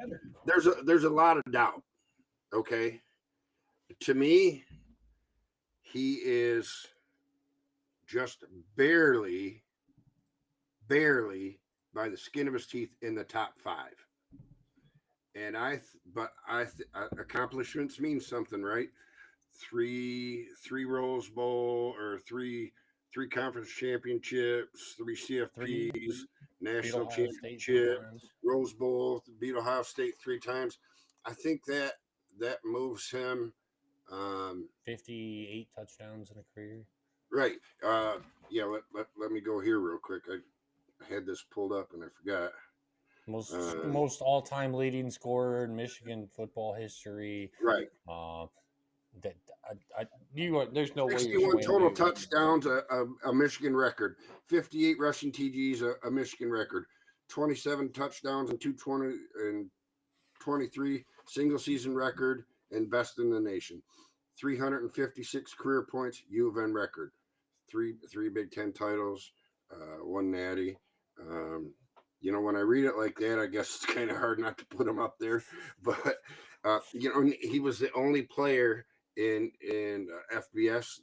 There's a lot of doubt. Okay. To me, he is just barely by the skin of his teeth in the top 5. And accomplishments mean something, right? 3 Rose Bowl or 3 conference championships, 3 CFPs, national championship, Rose Bowl, beat Ohio State 3 times. I think that moves him. 58 touchdowns in a career. Right. Yeah. Let me go here real quick. I had this pulled up and I forgot. Most all-time leading scorer in Michigan football history. Right. There's no way. 61 total touchdowns, a Michigan record. 58 rushing TGs, a Michigan record. 27 touchdowns and 23 single season record and best in the nation. 356 career points, U of N record. 3 Big Ten titles, 1 Natty. When I read it like that, I guess it's kind of hard not to put him up there. But he was the only player in FBS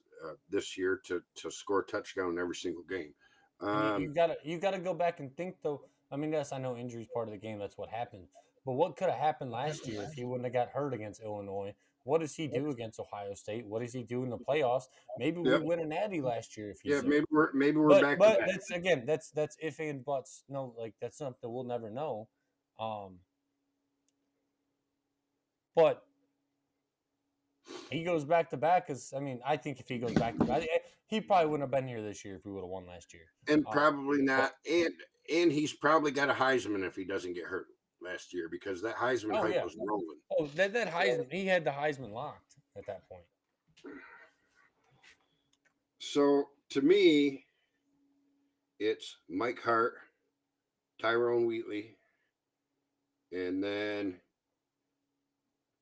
this year to score a touchdown in every single game. You gotta go back and think though. I mean, yes, I know injury is part of the game. That's what happened. But what could have happened last year if he wouldn't have got hurt against Illinois? What does he do against Ohio State? What does he do in the playoffs? Maybe we win a Natty last year if he's maybe we're back. But that's if and buts. No, like that's something we'll never know. But he goes back to back because I think if he goes back to back, he probably wouldn't have been here this year if we would have won last year. And probably not. And he's probably got a Heisman if he doesn't get hurt last year because that Heisman Oh hype yeah. was rolling. Oh, that Heisman, he had the Heisman locked at that point. So to me, it's Mike Hart, Tyrone Wheatley, and then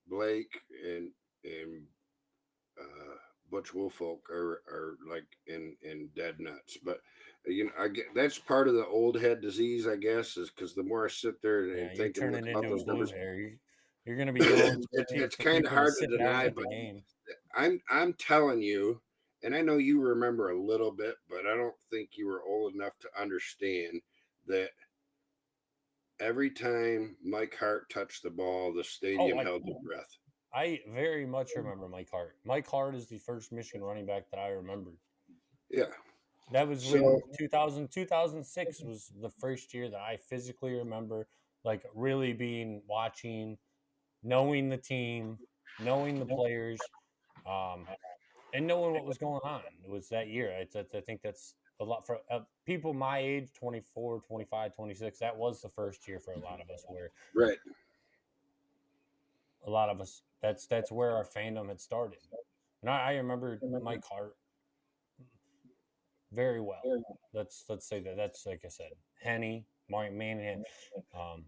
Blake and Butch Woolfolk are like in dead nuts. But I get that's part of the old head disease, I guess, is because the more I sit there Yeah, and you're think and look turning about into a those blue numbers, hair. You're going to be yelling it's for kind of people to hard to sit down deny. at the But game. I'm telling you, and I know you remember a little bit, but I don't think you were old enough to understand that every time Mike Hart touched the ball, the Oh, stadium held their breath. I very much remember Mike Hart. Mike Hart is the first Michigan running back that I remember. Yeah. That was when So 2006 was the first year that I physically remember, like really being watching, knowing the team, knowing the players, um, and knowing what was going on. It was that year. I think that's a lot for people my age, 24, 25, 26. That was the first year for a lot of us where right. a lot of us, that's where our fandom had started. And I remember Mike Hart very well. Let's say that. That's like I said, Henny, Mark Manhan. Um,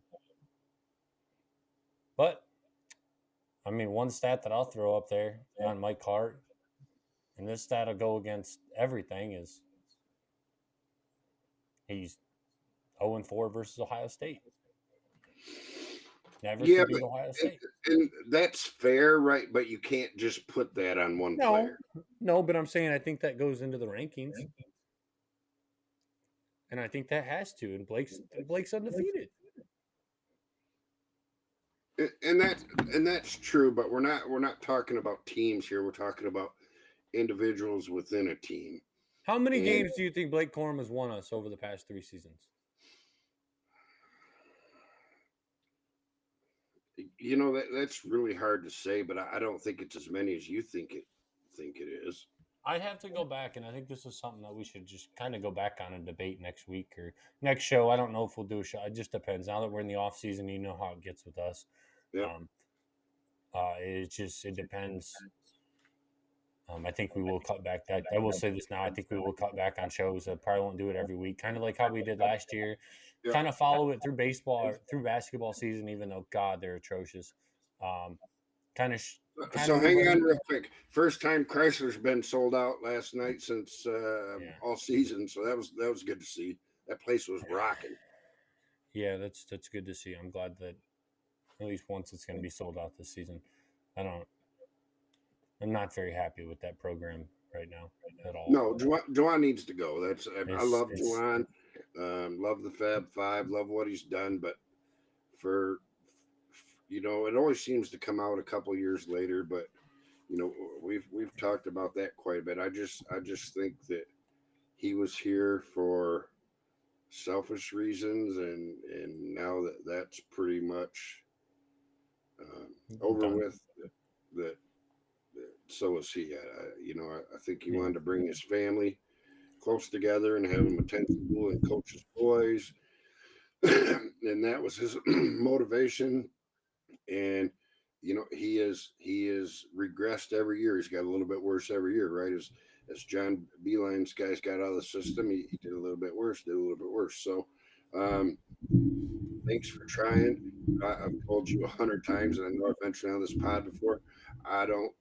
but I mean, one stat that I'll throw up there on Mike Hart, and this stat will go against everything, is he's 0-4 versus Ohio State. Never Yeah, could beat Ohio and, State. and that's fair, right? But you can't just put that on one No, player. no, but I'm saying I think that goes into the rankings, and I think that has to. And Blake's undefeated. And that's true, but we're not talking about teams here. We're talking about individuals within a team. How many And games do you think Blake Corum has won us over the past 3 seasons? that's really hard to say, but I don't think it's as many as you think it is. I'd have to go back, and I think this is something that we should just kind of go back on and debate next week or next show. I don't know if we'll do a show. It just depends. Now that we're in the off season, you know how it gets with us. Yep. Um, it depends. I think we will cut back. I will say this now. I think we will cut back on shows. I probably won't do it every week, kind of like how we did last year. Yep. Kind of follow it through baseball, or through basketball season, even though God, they're atrocious. Um, kind of, kind So of move hang on every. real quick. First time Chrysler's been sold out last night since Yeah, all season, so that was good to see. That place was rocking. yeah, that's good to see. I'm glad that at least once it's going to be sold out this season. I don't. I'm not very happy with that program right now at all. No, Juwan needs to go. I It's love it's Juwan. Love the Fab Five. Love what he's done, but for it always seems to come out a couple years later. But we've talked about that quite a bit. I just think that he was here for selfish reasons, and now that's pretty much over done. with. That so is he. I think he Yeah. wanted to bring his family close together and have them attend school and coach his boys, and that was his motivation. And he is regressed every year. He's got a little bit worse every year, right? As John Beeline's guys got out of the system, he did a little bit worse, did a little bit worse. So, um, thanks for trying. I've told you 100 times, and I know I've mentioned on this pod before. I don't,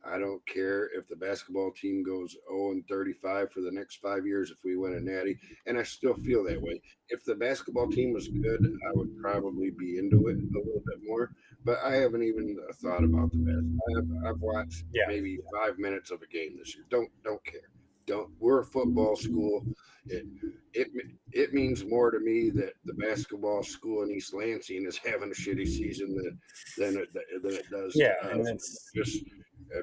I don't care if the basketball team goes 0-35 for the next 5 years if we win a natty, and I still feel that way. If the basketball team was good, I would probably be into it a little bit more. But I haven't even thought about the best. I've watched Yeah. maybe 5 minutes of a game this year. Don't care. Don't. We're a football school. It it it means more to me that the basketball school in East Lansing is having a shitty season than it does Yeah, to and us. it's Just uh,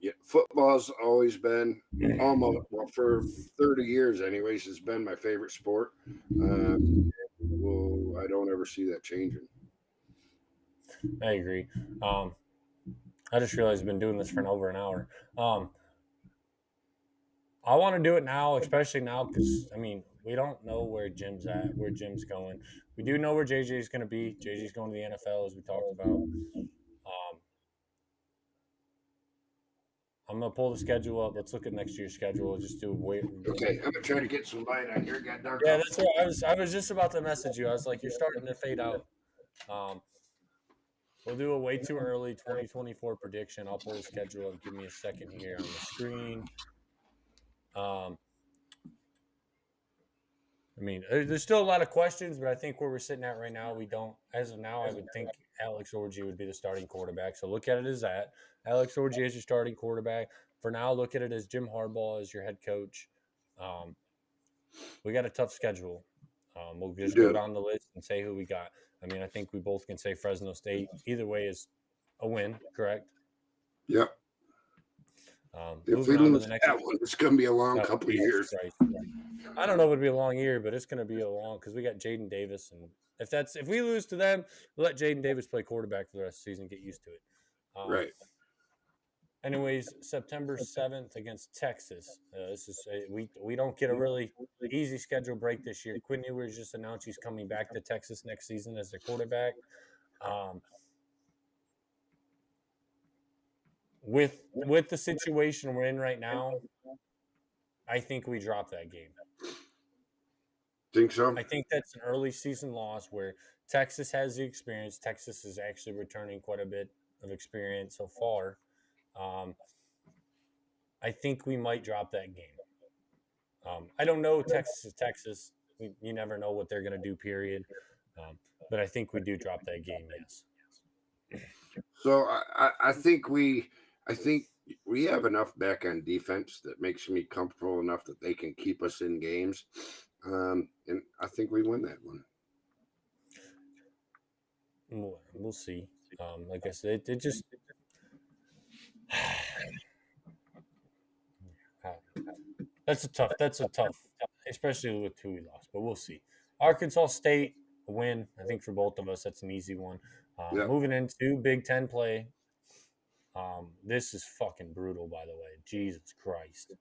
yeah, football's always been almost for 30 years, anyways. It's been my favorite sport. Well, I don't ever see that changing. I agree. Um, I just realized I've been doing this for over an hour. Um, I want to do it now, especially now, because I mean, we don't know where Jim's at, where Jim's going. We do know where JJ's going to be. JJ's going to the NFL, as we talked about. I'm gonna pull the schedule up. Let's look at next year's schedule. Just do wait. Okay, I'm gonna try to get some light on here. It got dark Yeah, out. that's what I was just about to message you. I was like, you're starting to fade out. Um, we'll do a way too early 2024 prediction. I'll pull the schedule up. Give me a second here on the screen. Um, I mean, there's still a lot of questions, but I think where we're sitting at right now, we don't. As of now, I would think Alex Orji would be the starting quarterback. So look at it as that. Alex Orji is your starting quarterback. For now, look at it as Jim Harbaugh as your head coach. Um, we got a tough schedule. We'll just go down the list and say who we got. I mean, I think we both can say Fresno State. Either way is a win, correct? Yep. If we Moving on to lose the next that one, it's going to be a long couple of years. Christ. I don't know if it'll be a long year, but it's going to be a long because we got Jaden Davis, and if we lose to them, we'll let Jaden Davis play quarterback for the rest of the season, get used to it. Right. Anyways, September 7th against Texas. This is we don't get a really easy schedule break this year. Quinn Ewers just announced he's coming back to Texas next season as their quarterback. With the situation we're in right now, I think we drop that game. Think so? I think that's an early season loss where Texas has the experience. Texas is actually returning quite a bit of experience so far. I think we might drop that game. I don't know. Texas is Texas. You never know what they're going to do, period. But I think we do drop that game, yes. So I think we have enough back on defense that makes me comfortable enough that they can keep us in games. And I think we win that one. We'll see. Like I said, it just that's a tough, especially with who we lost. But we'll see. Arkansas State a win. I think for both of us, that's an easy one. Yep. Moving into Big Ten play. This is fucking brutal, by the way. Jesus Christ.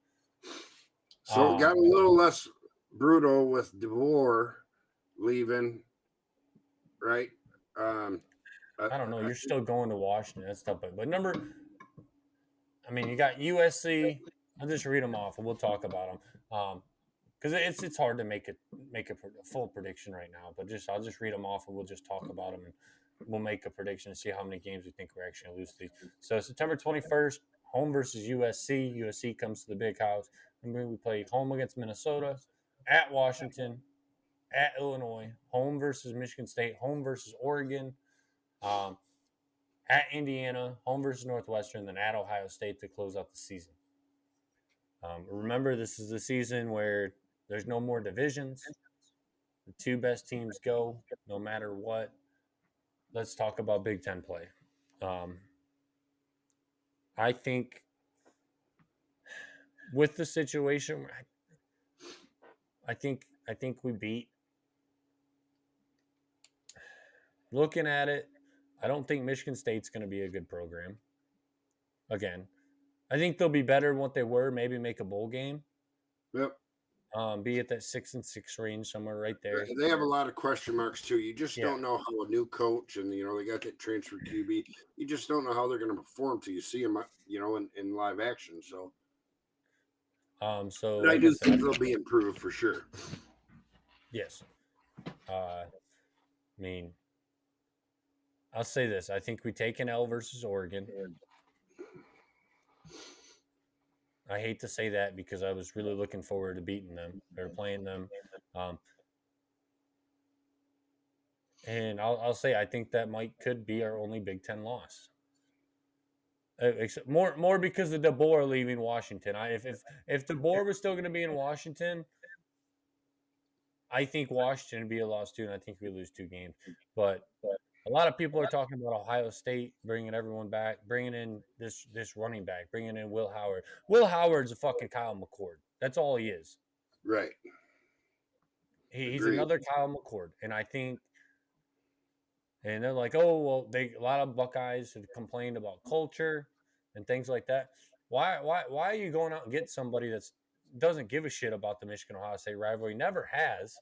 So it got a little less brutal with DeVore leaving, right? I don't know. You're still going to Washington. That's tough. But I mean, you got USC. I'll just read them off, and we'll talk about them. Because it's hard to make a full prediction right now. But I'll just read them off, and we'll just talk about them, and we'll make a prediction and see how many games we think we're actually going to lose to. So September 21st, home versus USC. USC comes to the Big House. And we play home against Minnesota, at Washington, at Illinois, home versus Michigan State, home versus Oregon, at Indiana, home versus Northwestern, then at Ohio State to close out the season. Remember, this is the season where there's no more divisions. The two best teams go no matter what. Let's talk about Big Ten play. I think with the situation, I think we beat. Looking at it, I don't think Michigan State's going to be a good program. Again, I think they'll be better than what they were. Maybe make a bowl game. Yep. Be at that 6-6 range somewhere right there. They have a lot of question marks too. You just don't know how a new coach and they got that transfer QB. You just don't know how they're going to perform till you see them, in live action. So, so but I do think they'll be improved for sure. Yes. I mean, I'll say this: I think we take an L versus Oregon. I hate to say that because I was really looking forward to beating them or playing them. And I'll say I think that could be our only Big Ten loss. More because of DeBoer leaving Washington. If DeBoer was still going to be in Washington, I think Washington would be a loss too, and I think we lose 2 games. But a lot of people are talking about Ohio State bringing everyone back, bringing in this running back, bringing in Will Howard. Will Howard's a fucking Kyle McCord. That's all he is. Right. He's another Kyle McCord, and I think. And they're like, oh well, a lot of Buckeyes have complained about culture and things like that. Why are you going out and get somebody that's doesn't give a shit about the Michigan Ohio State rivalry. Never has.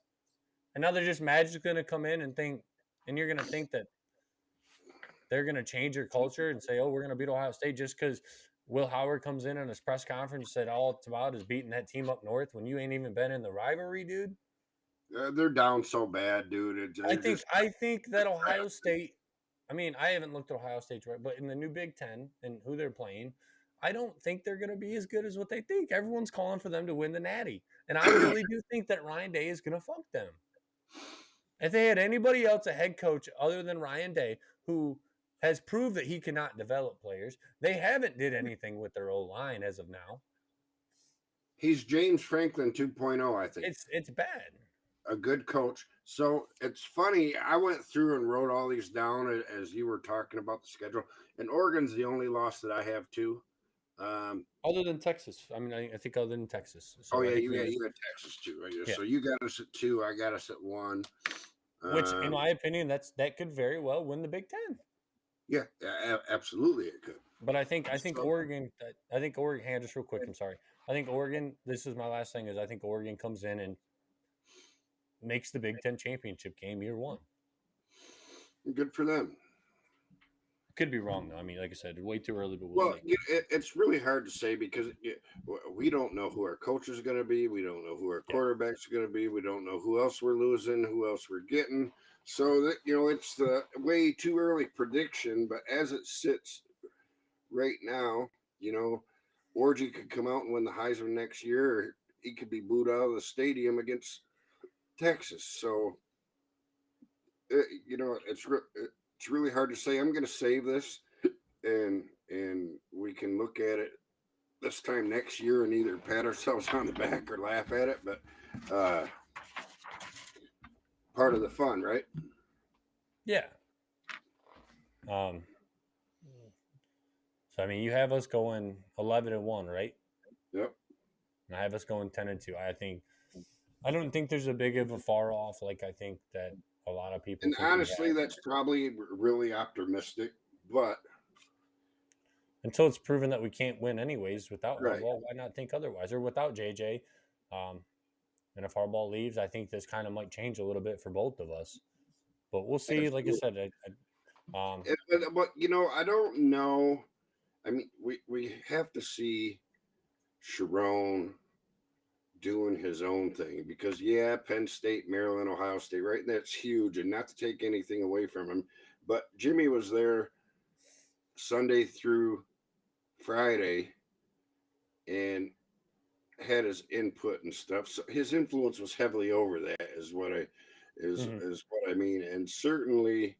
And now they're just magically going to come in and think, and you're going to think that they're going to change your culture and say, oh, we're going to beat Ohio State just because Will Howard comes in on his press conference and said all it's about is beating that team up north when you ain't even been in the rivalry, dude. They're down so bad, dude. I They're think just I think that Ohio State. I mean, I haven't looked at Ohio State's right, but in the new Big Ten and who they're playing, I don't think they're going to be as good as what they think. Everyone's calling for them to win the Natty, and I really do think that Ryan Day is going to fuck them. If they had anybody else a head coach other than Ryan Day, who has proved that he cannot develop players, they haven't did anything with their old line as of now. he's James Franklin 2.0, I think. It's bad. A good coach. So it's funny. I went through and wrote all these down as you were talking about the schedule, and Oregon's the only loss that I have too. Other than Texas, I mean, I think other than Texas. Oh So I yeah, think you got Texas too, right? yeah. So you got us at 2. I got us at 1. Which, in my opinion, that could very well win the Big Ten. Yeah, absolutely, it could. But I think Oregon. I think Oregon. Hey, just real quick. I'm sorry. I think Oregon. This is my last thing. Is I think Oregon comes in and makes the Big Ten championship game year one. Good for them. Could be wrong though. I mean, like I said, way too early, but we'll see. It's really hard to say because we don't know who our coaches are going to be. We don't know who our quarterbacks are going to be. We don't know who else we're losing, who else we're getting. So that it's the way too early prediction. But as it sits right now, Orgy could come out and win the Heisman next year, or he could be booed out of the stadium against Texas. So it's really hard to say. I'm going to save this, and we can look at it this time next year and either pat ourselves on the back or laugh at it. But part of the fun, right? Yeah. So I mean, you have us going 11-1, right? Yep. And I have us going 10-2. I don't think there's a big of a far off. Like I think that a lot of people. And honestly, that's probably really optimistic, but until it's proven that we can't win anyways without right. Harbaugh, why not think otherwise? Or without JJ, and if Harbaugh leaves, I think this kind of might change a little bit for both of us. But we'll see. Like I said, but I don't know. I mean, we have to see Sharon doing his own thing because Penn State, Maryland, Ohio State, right? And that's huge, and not to take anything away from him, but Jimmy was there Sunday through Friday and had his input and stuff. So his influence was heavily over that is what I mean. And certainly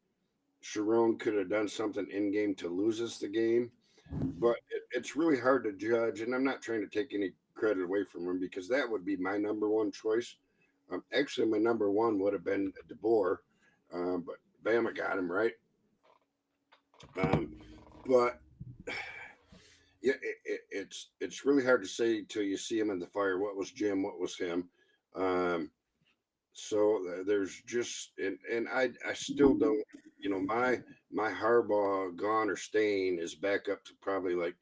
Sharon could have done something in game to lose us the game, but it's really hard to judge. And I'm not trying to take any credit away from him because that would be my number one choice. Actually, my number one would have been DeBoer, but Bama got him right. But yeah, it's really hard to say till you see him in the fire. What was Jim? What was him? So there's just and I still don't. My Harbaugh gone or staying is back up to probably like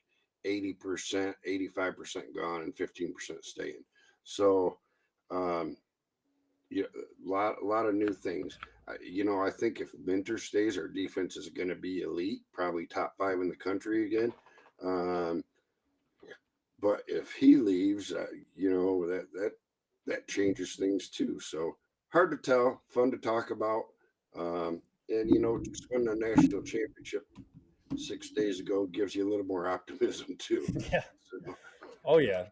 80%, 85% gone, and 15% staying. So, a lot of new things. I think if Minter stays, our defense is going to be elite, probably top 5 in the country again. But if he leaves, that changes things too. So hard to tell, fun to talk about. And just winning a national championship 6 days ago gives you a little more optimism too. Yeah. So. Oh yeah.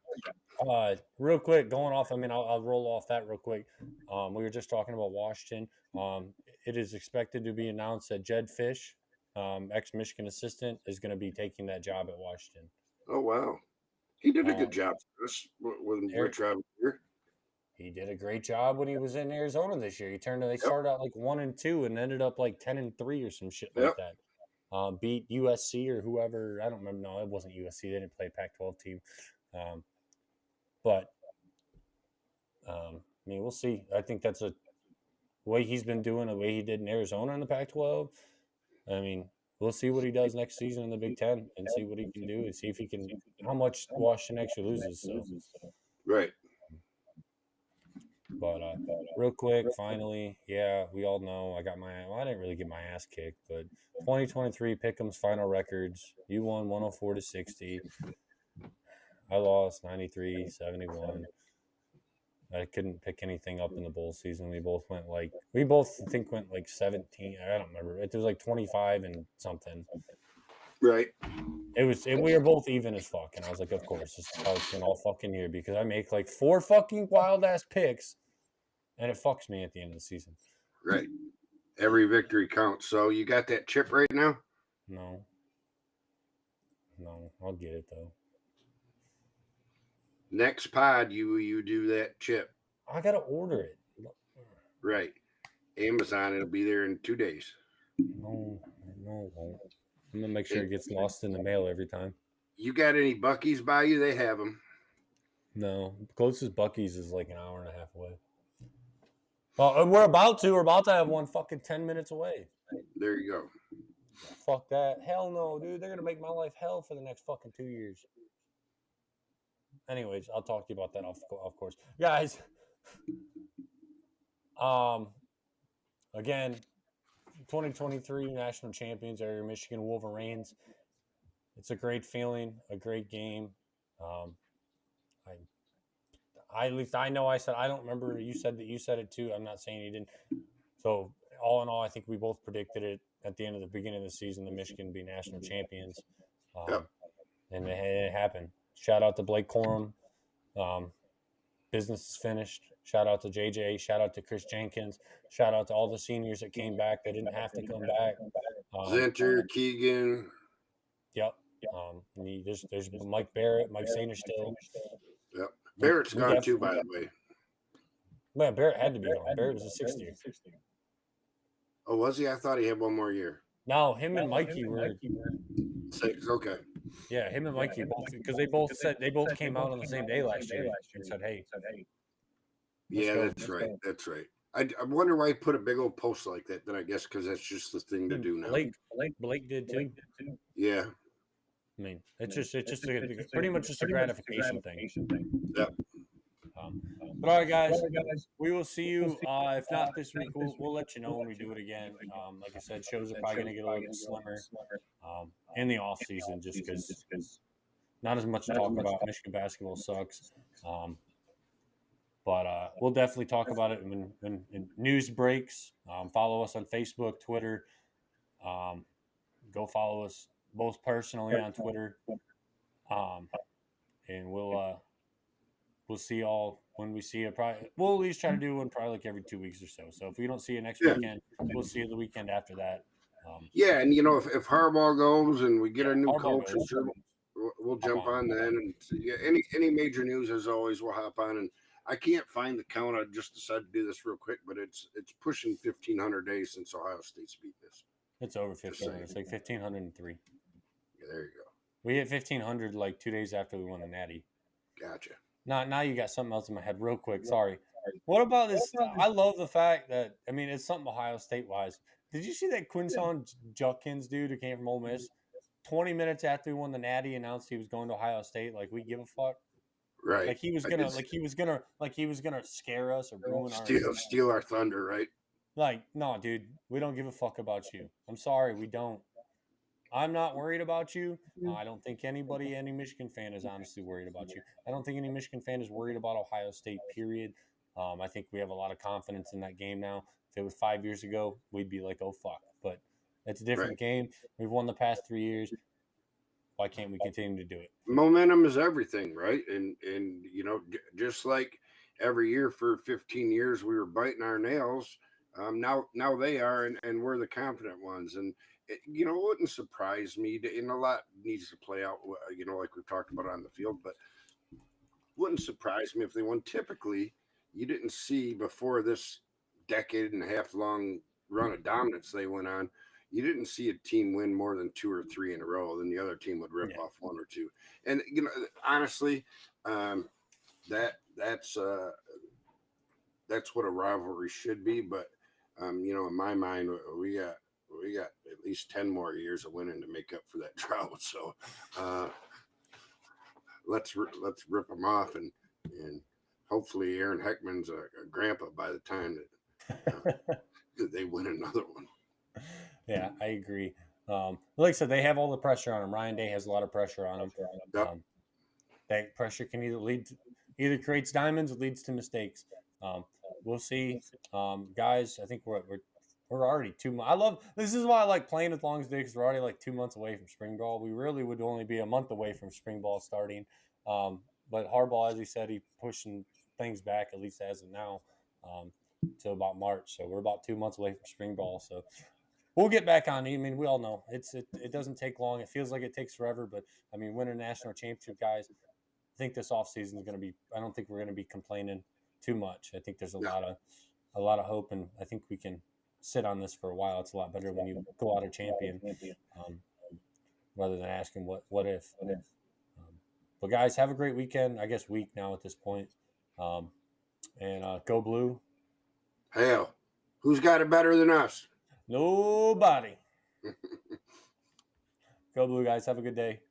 Real quick, going off. I mean, I'll roll off that real quick. We were just talking about Washington. It is expected to be announced that Jedd Fisch, ex-Michigan assistant, is going to be taking that job at Washington. Oh wow, he did a good job for us with Rich out here. He did a great job when he was in Arizona this year. They started out like 1-2 and ended up like 10-3 or some shit like that. Beat USC or whoever. I don't remember. No, it wasn't USC. They didn't play a Pac-12 team. But I mean, we'll see. I think that's a way he's been doing, the way he did in Arizona in the Pac-12. I mean, we'll see what he does next season in the Big Ten and see what he can do and see if he can, how much Washington actually loses. So Right. But real quick, finally, yeah, we all know I got my. Well, I didn't really get my ass kicked, but 2023 Pick'em's final records. You won 104-60. I lost 93-71. I couldn't pick anything up in the bowl season. We both think went like 17. I don't remember. It was like 25 and something. Right. We were both even as fuck. And I was like, of course, this is how it's been all fucking year because I make like 4 fucking wild ass picks and it fucks me at the end of the season. Right. Every victory counts. So you got that chip right now? No, I'll get it though. Next pod, you do that chip. I gotta order it. Right. Amazon, it'll be there in 2 days. No, it won't. I'm gonna make sure it gets lost in the mail every time. You got any Buc-ee's by you? They have them. No, closest Buc-ee's is like an hour and a half away. Well, we're about to have one fucking 10 minutes away. There you go. Fuck that. Hell no, dude. They're gonna make my life hell for the next fucking 2 years. Anyways, I'll talk to you about that off course. Guys, again, 2023 national champions are your Michigan Wolverines. It's a great feeling, a great game. At least I know I said, I don't remember. You said it too. I'm not saying you didn't. So all in all, I think we both predicted it at the end of the beginning of the season, the Michigan be national champions. Yep. And it happened. Shout out to Blake Corum. Business is finished. Shout out to JJ. Shout out to Chris Jenkins. Shout out to all the seniors that came back. They didn't have to come back. Zinter, Keegan. Yep. There's Mike Barrett, Mike Sainer still. Yep. Barrett's gone too, by the way. Man, Barrett had to be gone. Barrett was a 6th year. Oh, was he? I thought he had one more year. No, him and Mikey were 6. Okay. Yeah, him and Mikey both, because they both came out on the same day last year and said, "Hey." Yeah, that's right. That's right. I wonder why he put a big old post like that. Then I guess because that's just the thing to do now. Blake did too. Yeah. I mean, it's just pretty much just a gratification thing. Yep. But all right, guys, we will see you. If not this week, we'll let you know when we do it again. Like I said, shows are probably going to get a little bit slimmer in the off season, just because not as much to talk about. Michigan basketball sucks. But we'll definitely talk about it when news breaks. Follow us on Facebook, Twitter. Go follow us both personally on Twitter. And we'll see y'all when we see you. Probably we'll at least try to do one probably like every 2 weeks or so. So if we don't see you next weekend, we'll see you the weekend after that. Yeah, and if Harbaugh goes and we get a new coach, we'll jump on then. And any major news, as always, we'll hop on. And I can't find the count. I just decided to do this real quick, but it's pushing 1,500 days since Ohio State's beat this. It's over 1,500. It's like 1,503. Yeah, there you go. We hit 1,500 like 2 days after we won the Natty. Gotcha. Now you got something else in my head real quick. Sorry. What about this? I love the fact that, I mean, it's something Ohio State-wise. Did you see that Quinton Judkins dude who came from Ole Miss? 20 minutes after he won the Natty, announced he was going to Ohio State. Like, we give a fuck. Right. Like he was gonna scare us or ruin steal our thunder, right? Like, no, dude, we don't give a fuck about you. I'm sorry, we don't. I'm not worried about you. I don't think any Michigan fan is honestly worried about you. I don't think any Michigan fan is worried about Ohio State, period. I think we have a lot of confidence in that game now. If it was 5 years ago, we'd be like, oh, fuck. But it's a different game. We've won the past 3 years. Why can't we continue to do it? Momentum is everything, right? And just like every year for 15 years we were biting our nails, now they are, and we're the confident ones. And it wouldn't surprise me and a lot needs to play out, like we've talked about on the field, but wouldn't surprise me if they won. Typically, you didn't see before this decade and a half long run of dominance they went on. You didn't see a team win more than 2 or 3 in a row, then the other team would rip off 1 or 2. And honestly, that's what a rivalry should be. But in my mind, we got at least 10 more years of winning to make up for that drought. So let's rip them off and and hopefully Aaron Heckman's a grandpa by the time that they win another one. Yeah, I agree. Like I said, they have all the pressure on him. Ryan Day has a lot of pressure on him. Yep. That pressure can either creates diamonds or leads to mistakes. Um, we'll see, guys. I think we're already 2 months. I love this is why I like playing as long as they because we're already like 2 months away from spring ball. We really would only be a month away from spring ball starting. But Harbaugh, as he said, he pushing things back at least as of now to about March. So we're about 2 months away from spring ball. So we'll get back on. I mean, we all know it doesn't take long. It feels like it takes forever, but I mean, win a national championship, guys. I think this offseason is going to be. I don't think we're going to be complaining too much. I think there's a lot of hope, and I think we can sit on this for a while. It's a lot better when you go out a champion, um, rather than asking what if. But guys, have a great weekend. I guess week now at this point, um, and go blue. Hell, who's got it better than us? Nobody. Go blue, guys. Have a good day.